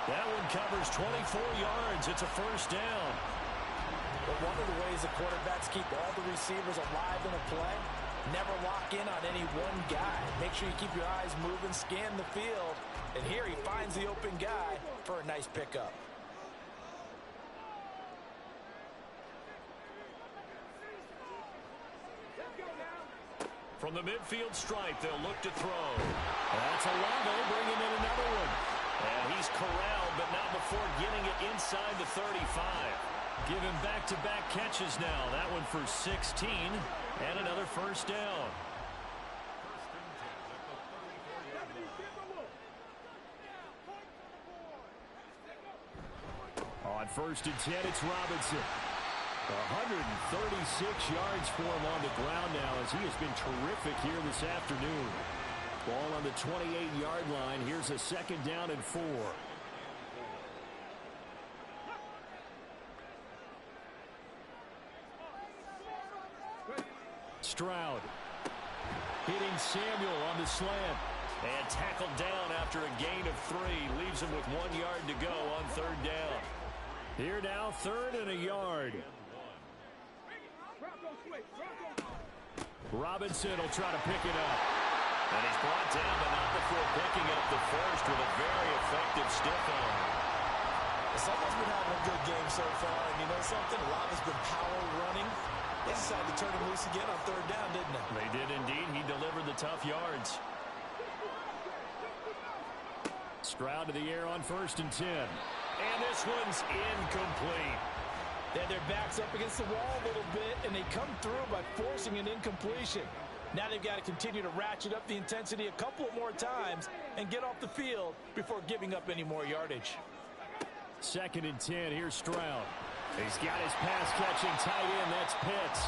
That one covers 24 yards. It's a 1st down. But one of the ways the quarterbacks keep all the receivers alive in a play, never lock in on any one guy. Make sure you keep your eyes moving, scan the field. And here he finds the open guy for a nice pickup. From the midfield stripe, they'll look to throw. That's Olave bringing in another one. And he's corralled, but not before getting it inside the 35. Give him back-to-back catches now. That one for 16 and another 1st down. On 1st and 10, it's Robinson. 136 yards for him on the ground now as he has been terrific here this afternoon. Ball on the 28-yard line. Here's a 2nd down and 4. Stroud hitting Samuel on the slant. And tackled down after a gain of 3. Leaves him with 1 yard to go on 3rd down. Here now, 3rd and a yard. Robinson will try to pick it up. And he's brought down, but not before picking up the first with a very effective stiff arm. Someone's been having a good game so far, and you know something? A lot has been power running. They decided to turn him loose again on third down, didn't they? They did indeed. He delivered the tough yards. Stroud to the air on 1st and 10. And this one's incomplete. They had their backs up against the wall a little bit, and they come through by forcing an incompletion. Now they've got to continue to ratchet up the intensity a couple of more times and get off the field before giving up any more yardage. 2nd and 10. Here's Stroud. He's got his pass-catching tight end. That's Pitts.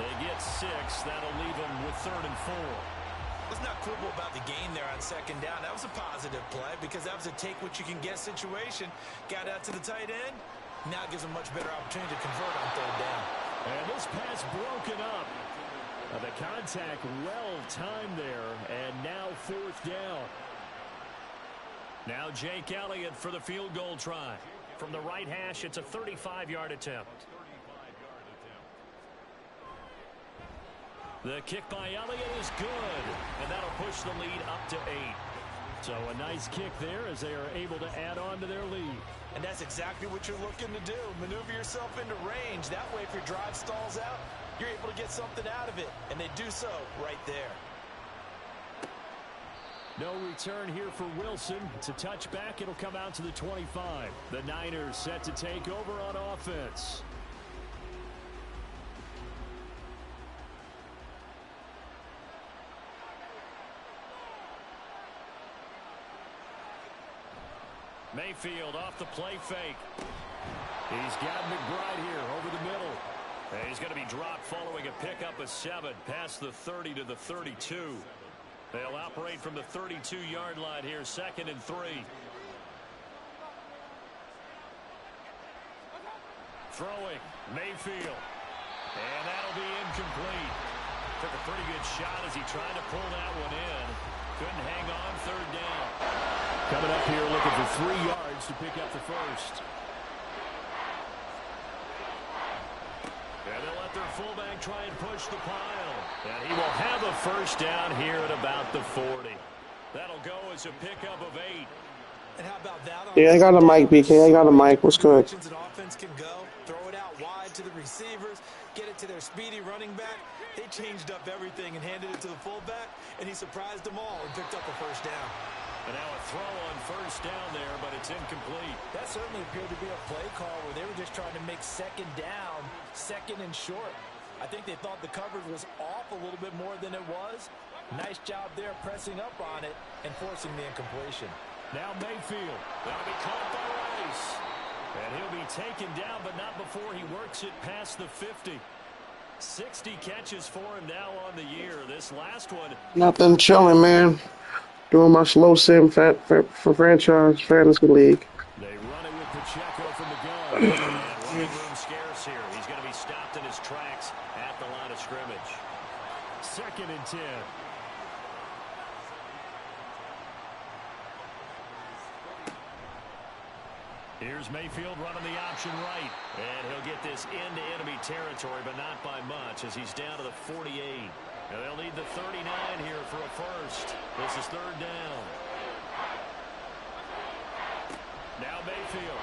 They get 6. That'll leave them with 3rd and 4. Let's not quibble about the gain there on 2nd down. That was a positive play because that was a take-what-you-can-get situation. Got out to the tight end. Now gives them a much better opportunity to convert on 3rd down. And this pass broken up. The contact well timed there, and now 4th down. Now Jake Elliott for the field goal try. From the right hash, it's a 35-yard attempt. The kick by Elliott is good, and that'll push the lead up to 8. So a nice kick there as they are able to add on to their lead. And that's exactly what you're looking to do. Maneuver yourself into range. That way, if your drive stalls out, you're able to get something out of it. And they do so right there. No return here for Wilson. It's a touchback. It'll come out to the 25. The Niners set to take over on offense. Mayfield off the play fake. He's got McBride here over the middle. And he's going to be dropped following a pickup of 7 past the 30 to the 32. They'll operate from the 32-yard line here, 2nd and 3. Throwing, Mayfield. And that'll be incomplete. Took a pretty good shot as he tried to pull that one in. Couldn't hang on, 3rd down. Coming up here looking for 3 yards to pick up the first. And they'll let their fullback try and push the pile. And he will have a first down here at about the 40. That'll go as a pickup of 8. And how about that? Yeah, I got a mic, BK. I got a mic. What's good? An offense can go, throw it out wide to the receivers, get it to their speedy running back. They changed up everything and handed it to the fullback, and he surprised them all and picked up a first down. And now a throw on 1st down there, but it's incomplete. That certainly appeared to be a play call where they were just trying to make 2nd down, 2nd and short. I think they thought the coverage was off a little bit more than it was. Nice job there pressing up on it and forcing the incompletion. Now Mayfield. That'll be caught by Rice. And he'll be taken down, but not before he works it past the 50. 60 catches for him now on the year. This last one. Nothing, chilling, man. Doing my slow sim for franchise fantasy league. They run it with Pacheco from the gun. And running room scarce here. He's going to be stopped in his tracks at the line of scrimmage. 2nd and 10. Here's Mayfield running the option right. And he'll get this into enemy territory, but not by much as he's down to the 48. And they'll need the 39 here for a first. This is 3rd down. Now Mayfield.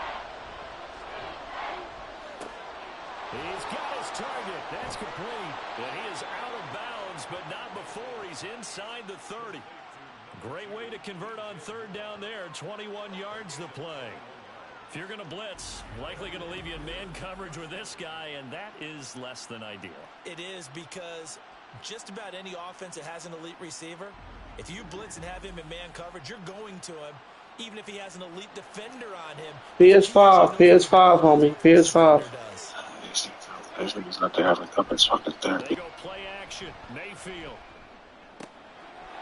He's got his target. That's complete. And he is out of bounds, but not before he's inside the 30. Great way to convert on 3rd down there. 21 yards to play. If you're going to blitz, likely going to leave you in man coverage with this guy, and that is less than ideal. It is because just about any offense that has an elite receiver, if you blitz and have him in man coverage, you're going to him, even if he has an elite defender on him. PS5, homie, PS5. Those niggas not there having company fucking therapy. They go play action. Mayfield.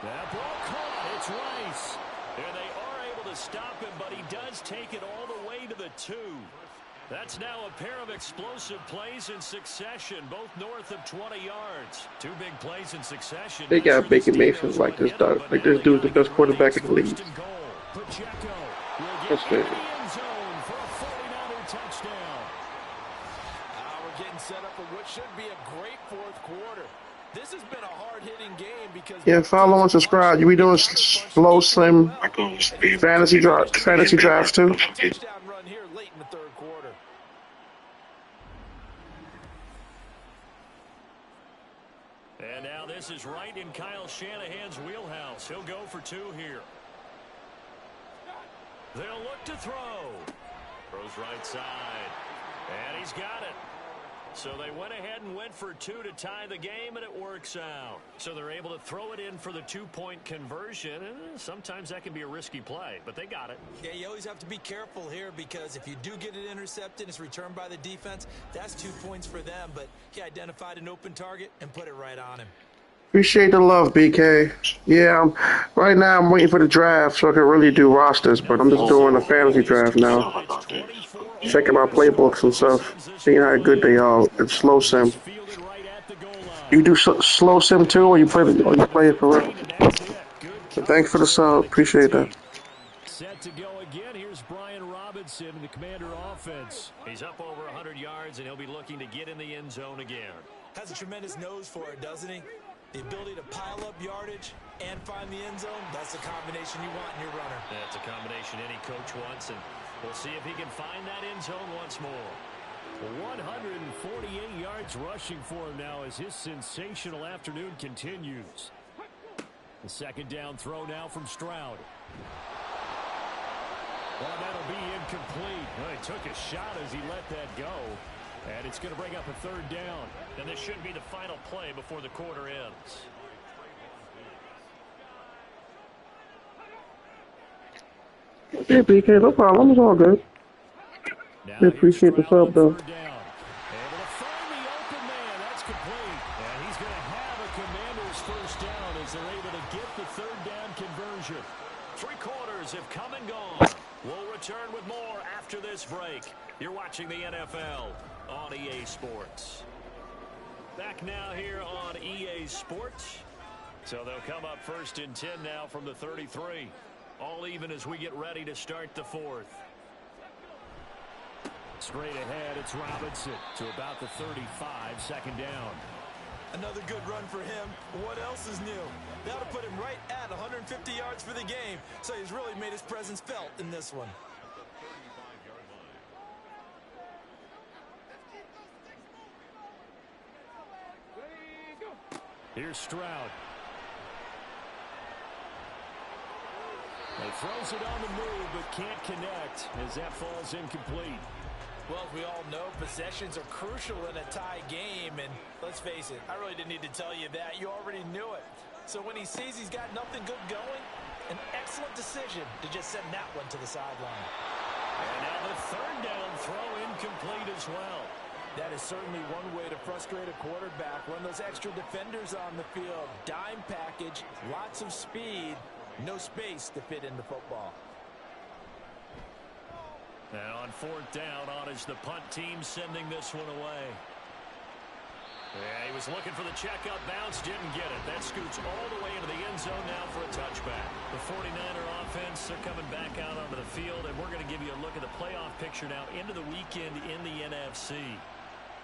That ball caught. It's Rice. And they are able to stop him, but he does take it all the way to the 2. That's now a pair of explosive plays in succession, both north of 20 yards. 2 big plays in succession. They got Baker Mayfield like this dude. Like this dude's the best quarterback in the league. That's fair. We're getting set up for what should be a great 4th quarter. This has been a hard-hitting game because Yeah, follow and subscribe. You be doing slow, slim fantasy drafts too. touchdown run here late this is right in Kyle Shanahan's wheelhouse. He'll go for 2 here. They'll look to throw. Throws right side. And he's got it. So they went ahead and went for 2 to tie the game, and it works out. So they're able to throw it in for the 2-point conversion. Sometimes that can be a risky play, but they got it. Yeah, you always have to be careful here because if you do get it intercepted, it's returned by the defense. That's 2 points for them, but he identified an open target and put it right on him. Appreciate the love, BK. Yeah, right now I'm waiting for the draft so I can really do rosters, but I'm just doing a fantasy draft now. Checking out playbooks and stuff, seeing how good they are. It's slow sim. You do slow sim too, or you play it for real? But thanks for the sub. Appreciate that. Set to go again. Here's Brian Robinson in the Commander offense. He's up over 100 yards, and he'll be looking to get in the end zone again. Has a tremendous nose for it, doesn't he? The ability to pile up yardage and find the end zone, that's the combination you want in your runner. That's a combination any coach wants, and we'll see if he can find that end zone once more. 148 yards rushing for him now as his sensational afternoon continues. The second down throw now from Stroud. Well, that'll be incomplete. Well, he took a shot as he let that go. And it's going to bring up a 3rd down. And this should be the final play before the quarter ends. Yeah, BK, no problem. It's all good. Now We appreciate the sub, though. Able to find the open man. That's complete. And he's going to have a Commander's first down as they're able to get the 3rd down conversion. 3 quarters have come and gone. We'll return with more after this break. You're watching the NFL on EA Sports. Back now here on EA Sports. So they'll come up 1st and 10 now from the 33. All even as we get ready to start the 4th. Straight ahead, it's Robinson to about the 35, 2nd down. Another good run for him. What else is new? That'll put him right at 150 yards for the game. So he's really made his presence felt in this one. Here's Stroud. He throws it on the move, but can't connect as that falls incomplete. Well, as we all know, possessions are crucial in a tie game, and let's face it, I really didn't need to tell you that. You already knew it. So when he sees he's got nothing good going, an excellent decision to just send that one to the sideline. And now the 3rd down throw incomplete as well. That is certainly one way to frustrate a quarterback. Run those extra defenders on the field. Dime package, lots of speed, no space to fit in the football. And on 4th down, on is the punt team sending this one away. Yeah, he was looking for the checkup bounce, didn't get it. That scoots all the way into the end zone now for a touchback. The 49er offense, they're coming back out onto the field, and we're going to give you a look at the playoff picture now into the weekend in the NFC.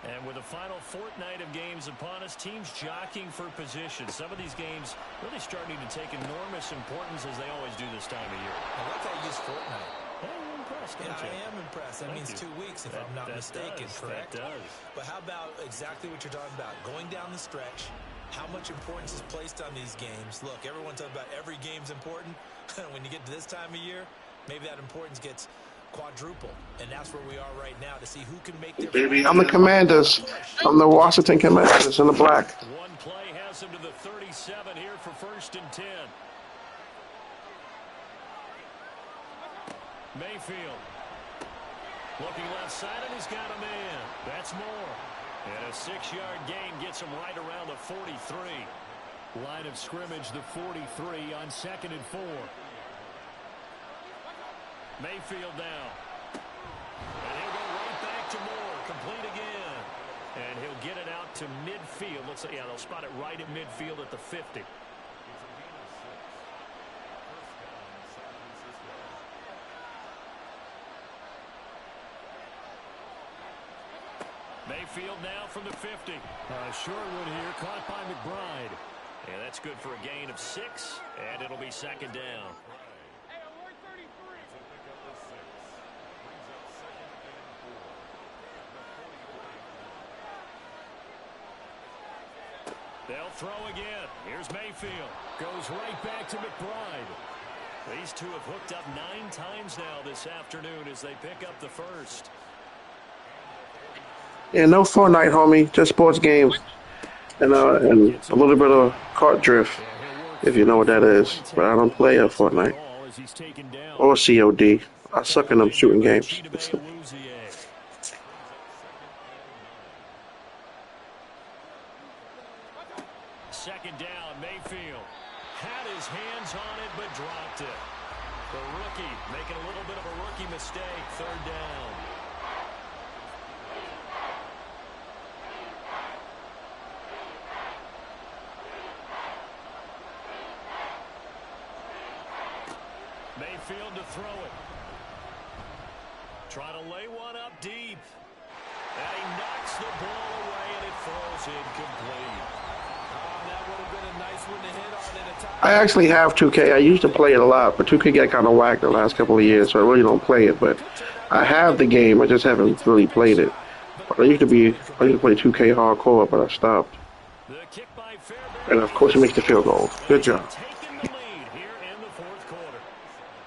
And with the final fortnight of games upon us, teams jockeying for position. Some of these games really starting to take enormous importance as they always do this time of year. I like how you use fortnight. Hey, you're impressed, Yeah, aren't you? I am impressed. That means 2 weeks, if I'm not mistaken, correct? That does. But how about exactly what you're talking about? Going down the stretch, how much importance is placed on these games? Look, everyone's talking about every game's important. When you get to this time of year, maybe that importance gets quadruple, and that's where we are right now to see who can make their Baby, I'm the Commanders. I'm the Washington Commanders in the black. One play has him to the 37 here for 1st and 10. Mayfield. Looking left side, and he's got a man. That's more. And a 6-yard gain gets him right around the 43. Line of scrimmage, the 43 on 2nd and 4. Mayfield now. And he'll go right back to Moore. Complete again. And he'll get it out to midfield. Looks like, yeah, they'll spot it right at midfield at the 50. Mayfield now from the 50. Short one here, caught by McBride. And that's good for a gain of 6, and it'll be 2nd down. They'll throw again. Here's Mayfield. Goes right back to McBride. These two have hooked up 9 times now this afternoon as they pick up the first. Yeah, no Fortnite, homie. Just sports games. And a little bit of kart drift, if you know what that is. But I don't play Fortnite. Or COD. I suck in them shooting games. Second down, Mayfield had his hands on it but dropped it. The rookie making a little bit of a rookie mistake. Third down. Mayfield to throw it. Try to lay one up deep. And he knocks the ball away and it falls incomplete. I actually have 2K. I used to play it a lot, but 2K got kind of whacked the last couple of years, so I really don't play it. But I have the game. I just haven't really played it. But I used to play 2K hardcore, but I stopped. And of course, it makes the field goal. Good job.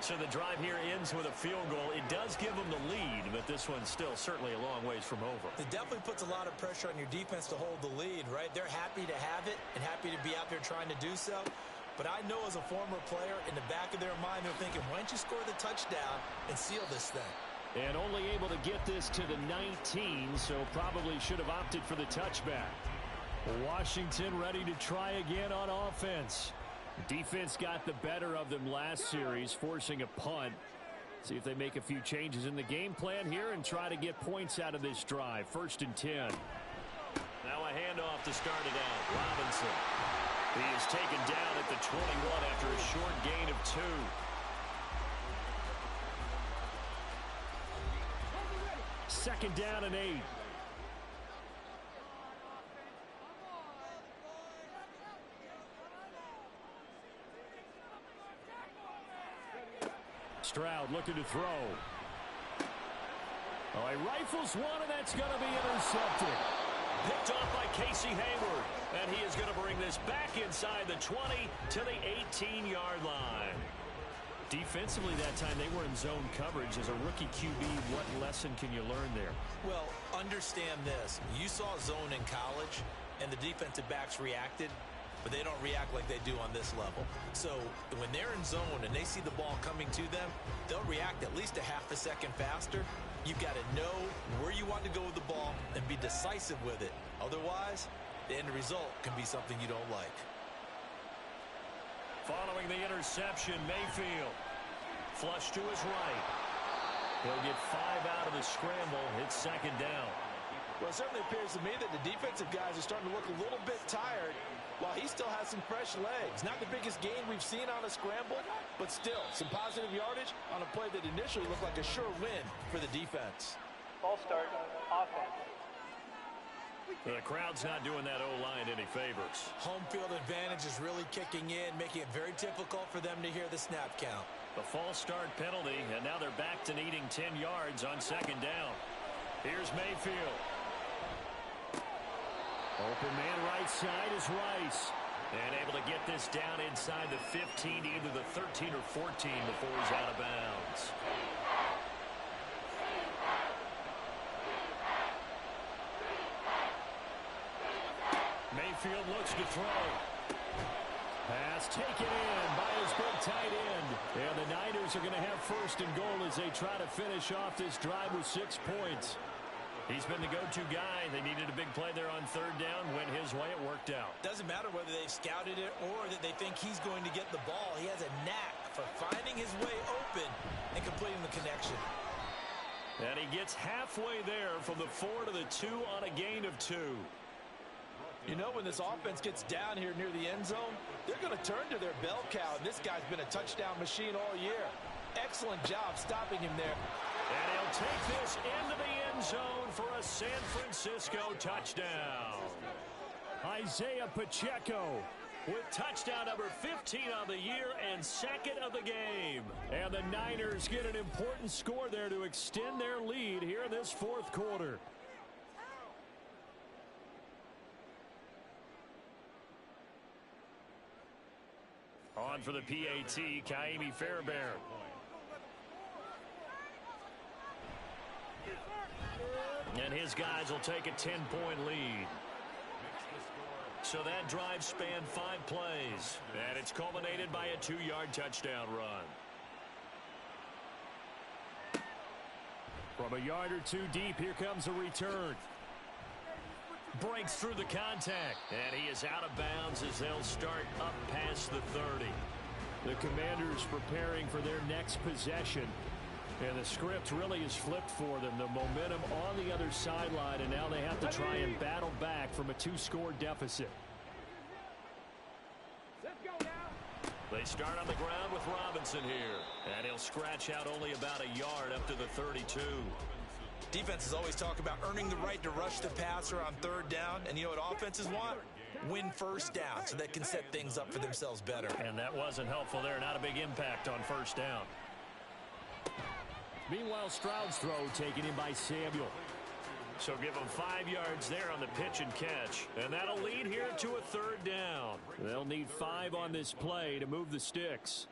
So the drive here ends with a field goal. It does give them the lead, but this one's still certainly a long ways from over. It definitely puts a lot of pressure on your defense to hold the lead, right? They're happy to have it and happy to be out there trying to do so. But I know as a former player, in the back of their mind, they're thinking, why don't you score the touchdown and seal this thing? And only able to get this to the 19, so probably should have opted for the touchback. Washington ready to try again on offense. Defense got the better of them last series, forcing a punt. See if they make a few changes in the game plan here and try to get points out of this drive. 1st and 10. Now a handoff to start it out. Robinson. He is taken down at the 21 after a short gain of 2. Second down and 8. Stroud looking to throw. Oh, he rifles one, and that's going to be intercepted. Picked off by Casey Hayward. And he is going to bring this back inside the 20 to the 18-yard line. Defensively that time, they were in zone coverage. As a rookie QB, what lesson can you learn there? Well, understand this. You saw zone in college, and the defensive backs reacted. But they don't react like they do on this level. So when they're in zone and they see the ball coming to them, they'll react at least a half a second faster. You've got to know where you want to go with the ball and be decisive with it. Otherwise, the end result can be something you don't like. Following the interception, Mayfield. Flush to his right. He'll get 5 out of the scramble. It's second down. Well, it certainly appears to me that the defensive guys are starting to look a little bit tired while he still has some fresh legs. Not the biggest gain we've seen on a scramble, but still some positive yardage on a play that initially looked like a sure win for the defense. Ball start, offense. The crowd's not doing that O-line any favors. Home field advantage is really kicking in, making it very difficult for them to hear the snap count. The false start penalty, and now they're back to needing 10 yards on second down. Here's Mayfield. Open man right side is Rice. And able to get this down inside the 15, either the 13 or 14 before he's out of bounds. Mayfield looks to throw. Pass taken in by his big tight end. And the Niners are going to have 1st and goal as they try to finish off this drive with 6 points. He's been the go-to guy. They needed a big play there on 3rd down. Went his way. It worked out. Doesn't matter whether they've scouted it or that they think he's going to get the ball. He has a knack for finding his way open and completing the connection. And he gets halfway there from the 4 to the 2 on a gain of 2. You know, when this offense gets down here near the end zone, they're going to turn to their bell cow. And this guy's been a touchdown machine all year. Excellent job stopping him there. And he'll take this into the end zone for a San Francisco touchdown. Isaiah Pacheco with touchdown number 15 on the year and 2nd of the game. And the Niners get an important score there to extend their lead here in this 4th quarter. On for the PAT, Kaimi Fairbairn. And his guys will take a 10-point lead. So that drive spanned 5 plays. And it's culminated by a 2-yard touchdown run. From a yard or 2 deep, here comes a return. Breaks through the contact. And he is out of bounds as they'll start up past the 30. The Commanders preparing for their next possession. And the script really is flipped for them. The momentum on the other sideline, and now they have to try and battle back from a 2-score deficit. They start on the ground with Robinson here. And he'll scratch out only about a yard up to the 32. Defenses always talk about earning the right to rush the passer on 3rd down. And you know what offenses want? Win 1st down so they can set things up for themselves better. And that wasn't helpful there. Not a big impact on 1st down. Meanwhile, Stroud's throw taken in by Samuel. So give them 5 yards there on the pitch and catch. And that'll lead here to a 3rd down. They'll need 5 on this play to move the sticks.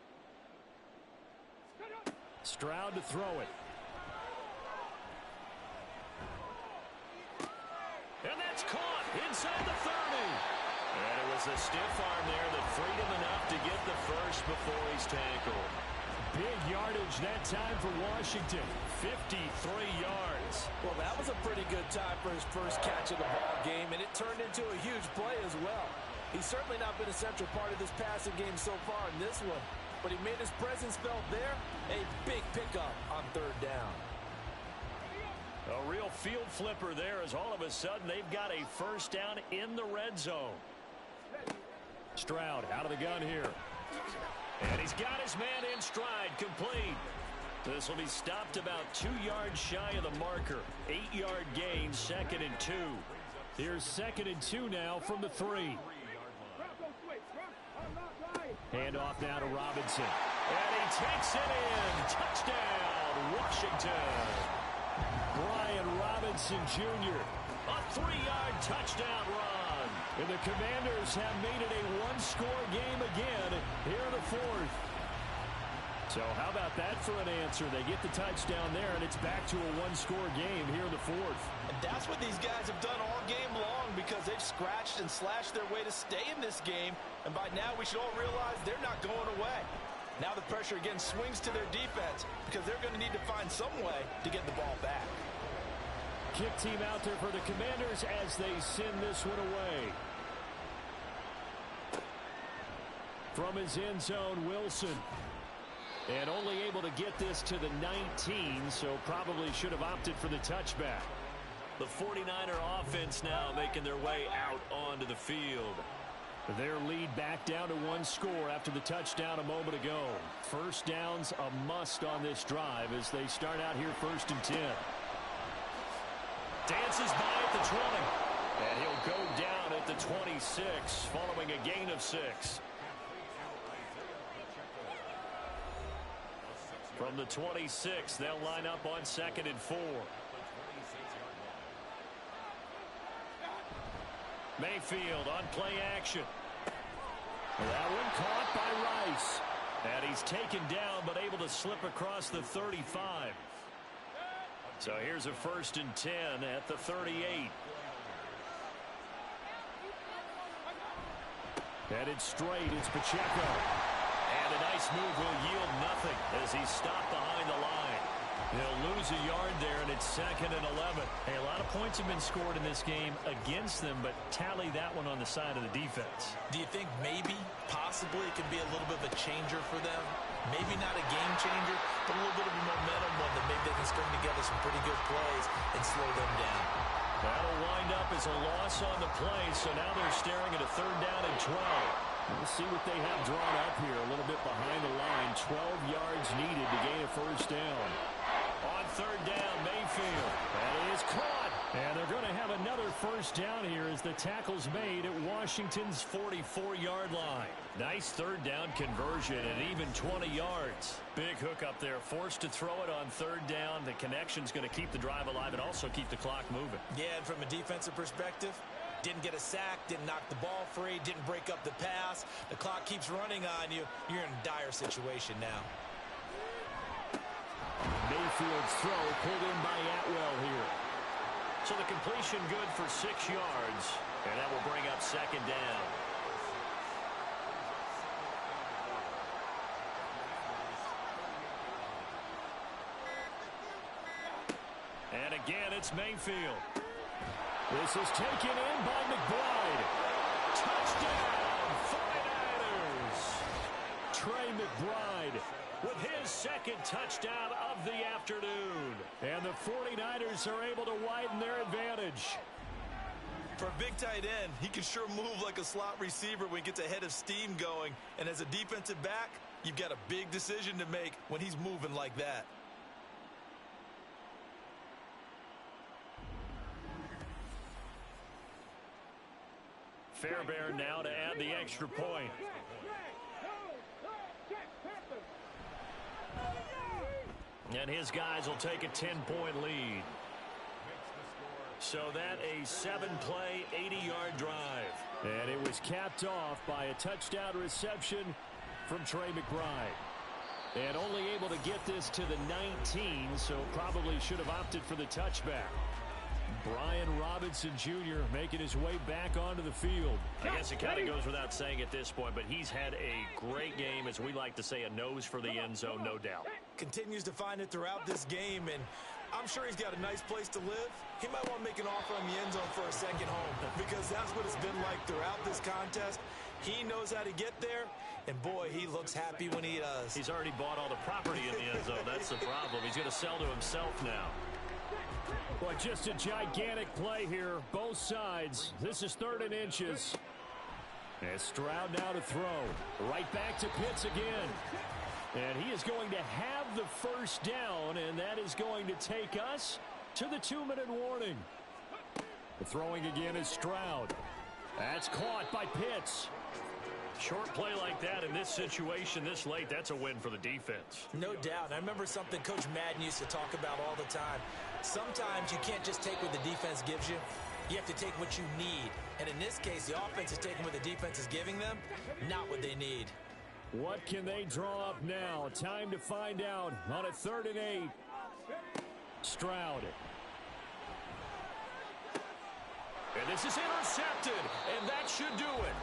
Stroud to throw it. And that's caught inside the 30. And it was a stiff arm there that freed him enough to get the first before he's tackled. Big yardage that time for Washington. 53 yards. Well, that was a pretty good time for his first catch of the ball game, and it turned into a huge play as well. He's certainly not been a central part of this passing game so far in this one, but he made his presence felt there. A big pickup on 3rd down. A real field flipper there as all of a sudden they've got a 1st down in the red zone. Stroud out of the gun here. And he's got his man in stride, complete. This will be stopped about 2 yards shy of the marker. 8-yard gain, 2nd and 2. Here's 2nd and 2 now from the 3. Hand off now to Robinson. And he takes it in. Touchdown, Washington. Brian Robinson Jr. A 3-yard touchdown run. And the Commanders have made it a 1-score game again here in the 4th. So how about that for an answer? They get the touchdown there, and it's back to a 1-score game here in the 4th. And that's what these guys have done all game long because they've scratched and slashed their way to stay in this game. And by now we should all realize they're not going away. Now the pressure again swings to their defense because they're going to need to find some way to get the ball back. Kick team out there for the Commanders as they send this one away. From his end zone, Wilson. And only able to get this to the 19, so probably should have opted for the touchback. The 49er offense now making their way out onto the field. Their lead back down to 1 score after the touchdown a moment ago. 1st down's a must on this drive as they start out here 1st and 10. Dances by at the 20. And he'll go down at the 26 following a gain of 6. From the 26, they'll line up on 2nd and 4. Mayfield on play action. That one caught by Rice. And he's taken down but able to slip across the 35. So here's a 1st and 10 at the 38. Headed straight, it's Pacheco. And a nice move will yield nothing as he's stopped behind the line. He'll lose a yard there, and it's 2nd and 11. Hey, a lot of points have been scored in this game against them, but tally that one on the side of the defense. Do you think maybe, possibly, it could be a little bit of a changer for them? Maybe not a game changer, but a little bit of a momentum one that maybe they can string together some pretty good plays and slow them down. That'll wind up as a loss on the play, so now they're staring at a 3rd down and 12. We'll see what they have drawn up here, a little bit behind the line. 12 yards needed to gain a 1st down. On 3rd down, Mayfield. That is caught. And they're going to have another 1st down here as the tackle's made at Washington's 44-yard line. Nice 3rd down conversion and even 20 yards. Big hook up there, forced to throw it on 3rd down. The connection's going to keep the drive alive and also keep the clock moving. Yeah, and from a defensive perspective, Didn't get a sack, didn't knock the ball free, didn't break up the pass. The clock keeps running on you. You're in a dire situation now. Mayfield's throw pulled in by Atwell here. So the completion good for 6 yards, and that will bring up second down. And again, it's Mayfield. This is taken in by McBride. Touchdown, 49ers. Trey McBride with his second touchdown of the afternoon. And the 49ers are able to widen their advantage. For a big tight end, he can sure move like a slot receiver when he gets a head of steam going. And as a defensive back, you've got a big decision to make when he's moving like that. Fairbairn now to add the extra point. And his guys will take a 10-point lead. So that a 7-play, 80-yard drive. And it was capped off by a touchdown reception from Trey McBride. And only able to get this to the 19, so probably should have opted for the touchback. Brian Robinson Jr. making his way back onto the field. I guess it kind of goes without saying at this point, but he's had a great game, as we like to say, a nose for the end zone, no doubt. Continues to find it throughout this game, and I'm sure he's got a nice place to live. He might want to make an offer on the end zone for a second home, because that's what it's been like throughout this contest. He knows how to get there, and boy, he looks happy when he does. He's already bought all the property in the end zone. That's the problem. He's going to sell to himself now. Boy, just a gigantic play here, both sides. This is 3rd and inches. And Stroud now to throw. Right back to Pitts again. And he is going to have the first down, and that is going to take us to the 2-minute warning. The throwing again is Stroud. That's caught by Pitts. Short play like that in this situation this late, that's a win for the defense. No doubt. I remember something Coach Madden used to talk about all the time. Sometimes you can't just take what the defense gives you. You have to take what you need. And in this case, the offense is taking what the defense is giving them, not what they need. What can they draw up now? Time to find out on a 3rd and 8. Stroud. And this is intercepted, and that should do it.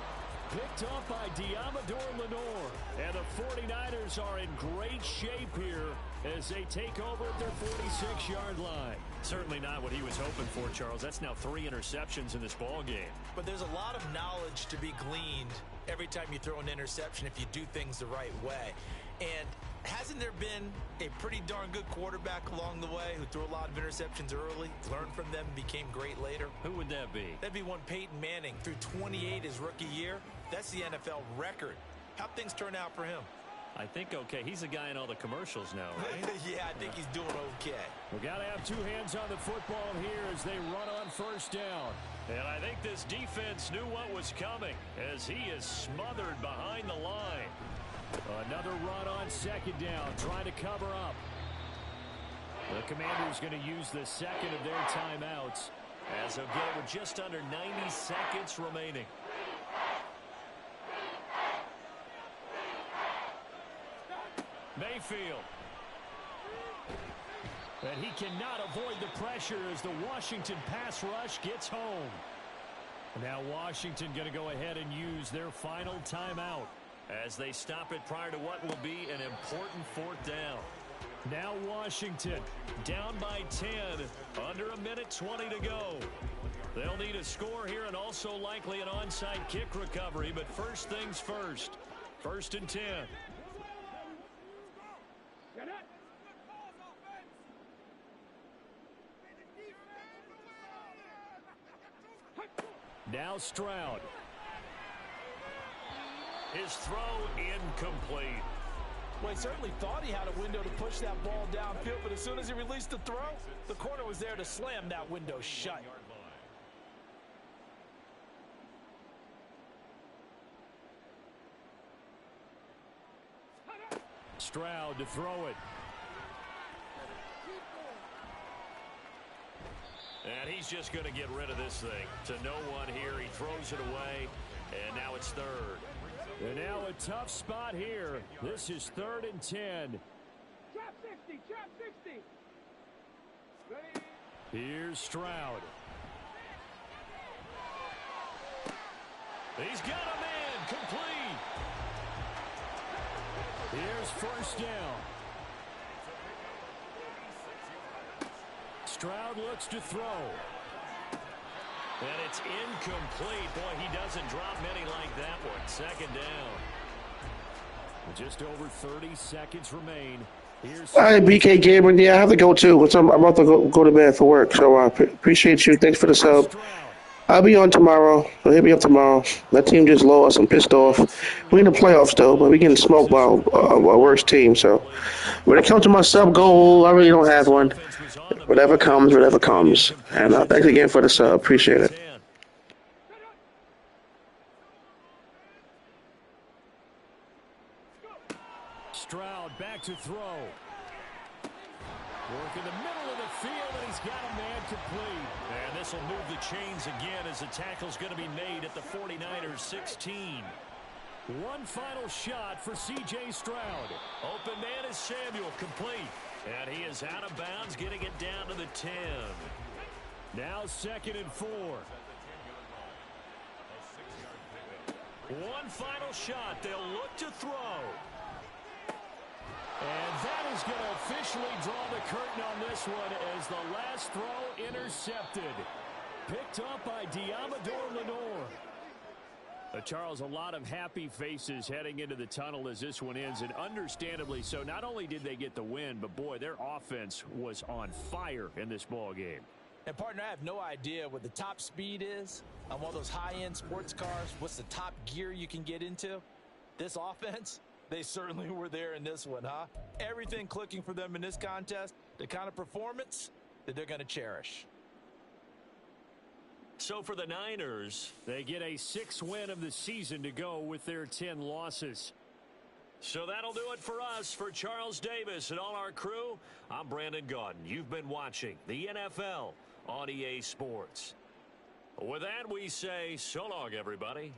Picked off by Diamador Lenore. And the 49ers are in great shape here as they take over at their 46-yard line. Certainly not what he was hoping for, Charles. That's now 3 interceptions in this ball game. But there's a lot of knowledge to be gleaned every time you throw an interception if you do things the right way. And hasn't there been a pretty darn good quarterback along the way who threw a lot of interceptions early, learned from them, and became great later? Who would that be? That'd be one Peyton Manning. Threw 28 his rookie year. That's the NFL record. How'd things turn out for him? I think okay. He's the guy in all the commercials now, right? Yeah, I think he's doing okay. We got to have 2 hands on the football here as they run on first down. And I think this defense knew what was coming as he is smothered behind the line. Another run on 2nd down, trying to cover up. The Commanders going to use the second of their timeouts as they'll get it with just under 90 seconds remaining. Mayfield. And he cannot avoid the pressure as the Washington pass rush gets home. Now Washington going to go ahead and use their final timeout as they stop it prior to what will be an important 4th down. Now Washington down by 10, under 1:20 to go. They'll need a score here and also likely an onside kick recovery, but first things first. 1st and 10. Now Stroud. His throw incomplete. Well, he certainly thought he had a window to push that ball downfield, but as soon as he released the throw, the corner was there to slam that window shut. Stroud to throw it. And he's just going to get rid of this thing. To no one here. He throws it away, and now it's third. And now a tough spot here. This is 3rd and 10. Trap 60, trap 60. Ready? Here's Stroud. He's got a man complete. Here's first down. Stroud looks to throw. And it's incomplete. Boy, he doesn't drop many like that one. Second down. Just over 30 seconds remain. Here's All right, BK Gamer. Yeah, I have to go too. I'm about to go to bed for work. So I appreciate you. Thanks for the sub. I'll be on tomorrow. So hit me up tomorrow. That team just lost. I'm pissed off. We're in the playoffs though, but we're getting smoked by our worst team. So when it comes to my sub goal, I really don't have one. Whatever comes, whatever comes. And thanks again for the sub. Appreciate it. Stroud back to throw. Work in the middle of the field, and he's got a man complete. And this will move the chains again as the tackle's going to be made at the 49ers 16. One final shot for C.J. Stroud. Open man is Samuel, complete. And he is out of bounds, getting it down to the 10. Now 2nd and 4. One final shot. They'll look to throw. And that is going to officially draw the curtain on this one as the last throw intercepted. Picked up by Diamador Lenore. Charles, a lot of happy faces heading into the tunnel as this one ends, and understandably so. Not only did they get the win, but boy, their offense was on fire in this ball game. And partner, I have no idea what the top speed is on one of those high-end sports cars. What's the top gear you can get into? This offense, they certainly were there in this one, huh? Everything clicking for them in this contest, the kind of performance that they're going to cherish. So for the Niners, they get a 6th win of the season to go with their 10 losses. So that'll do it for us. For Charles Davis and all our crew, I'm Brandon Gaudin. You've been watching the NFL on EA Sports. With that, we say so long, everybody.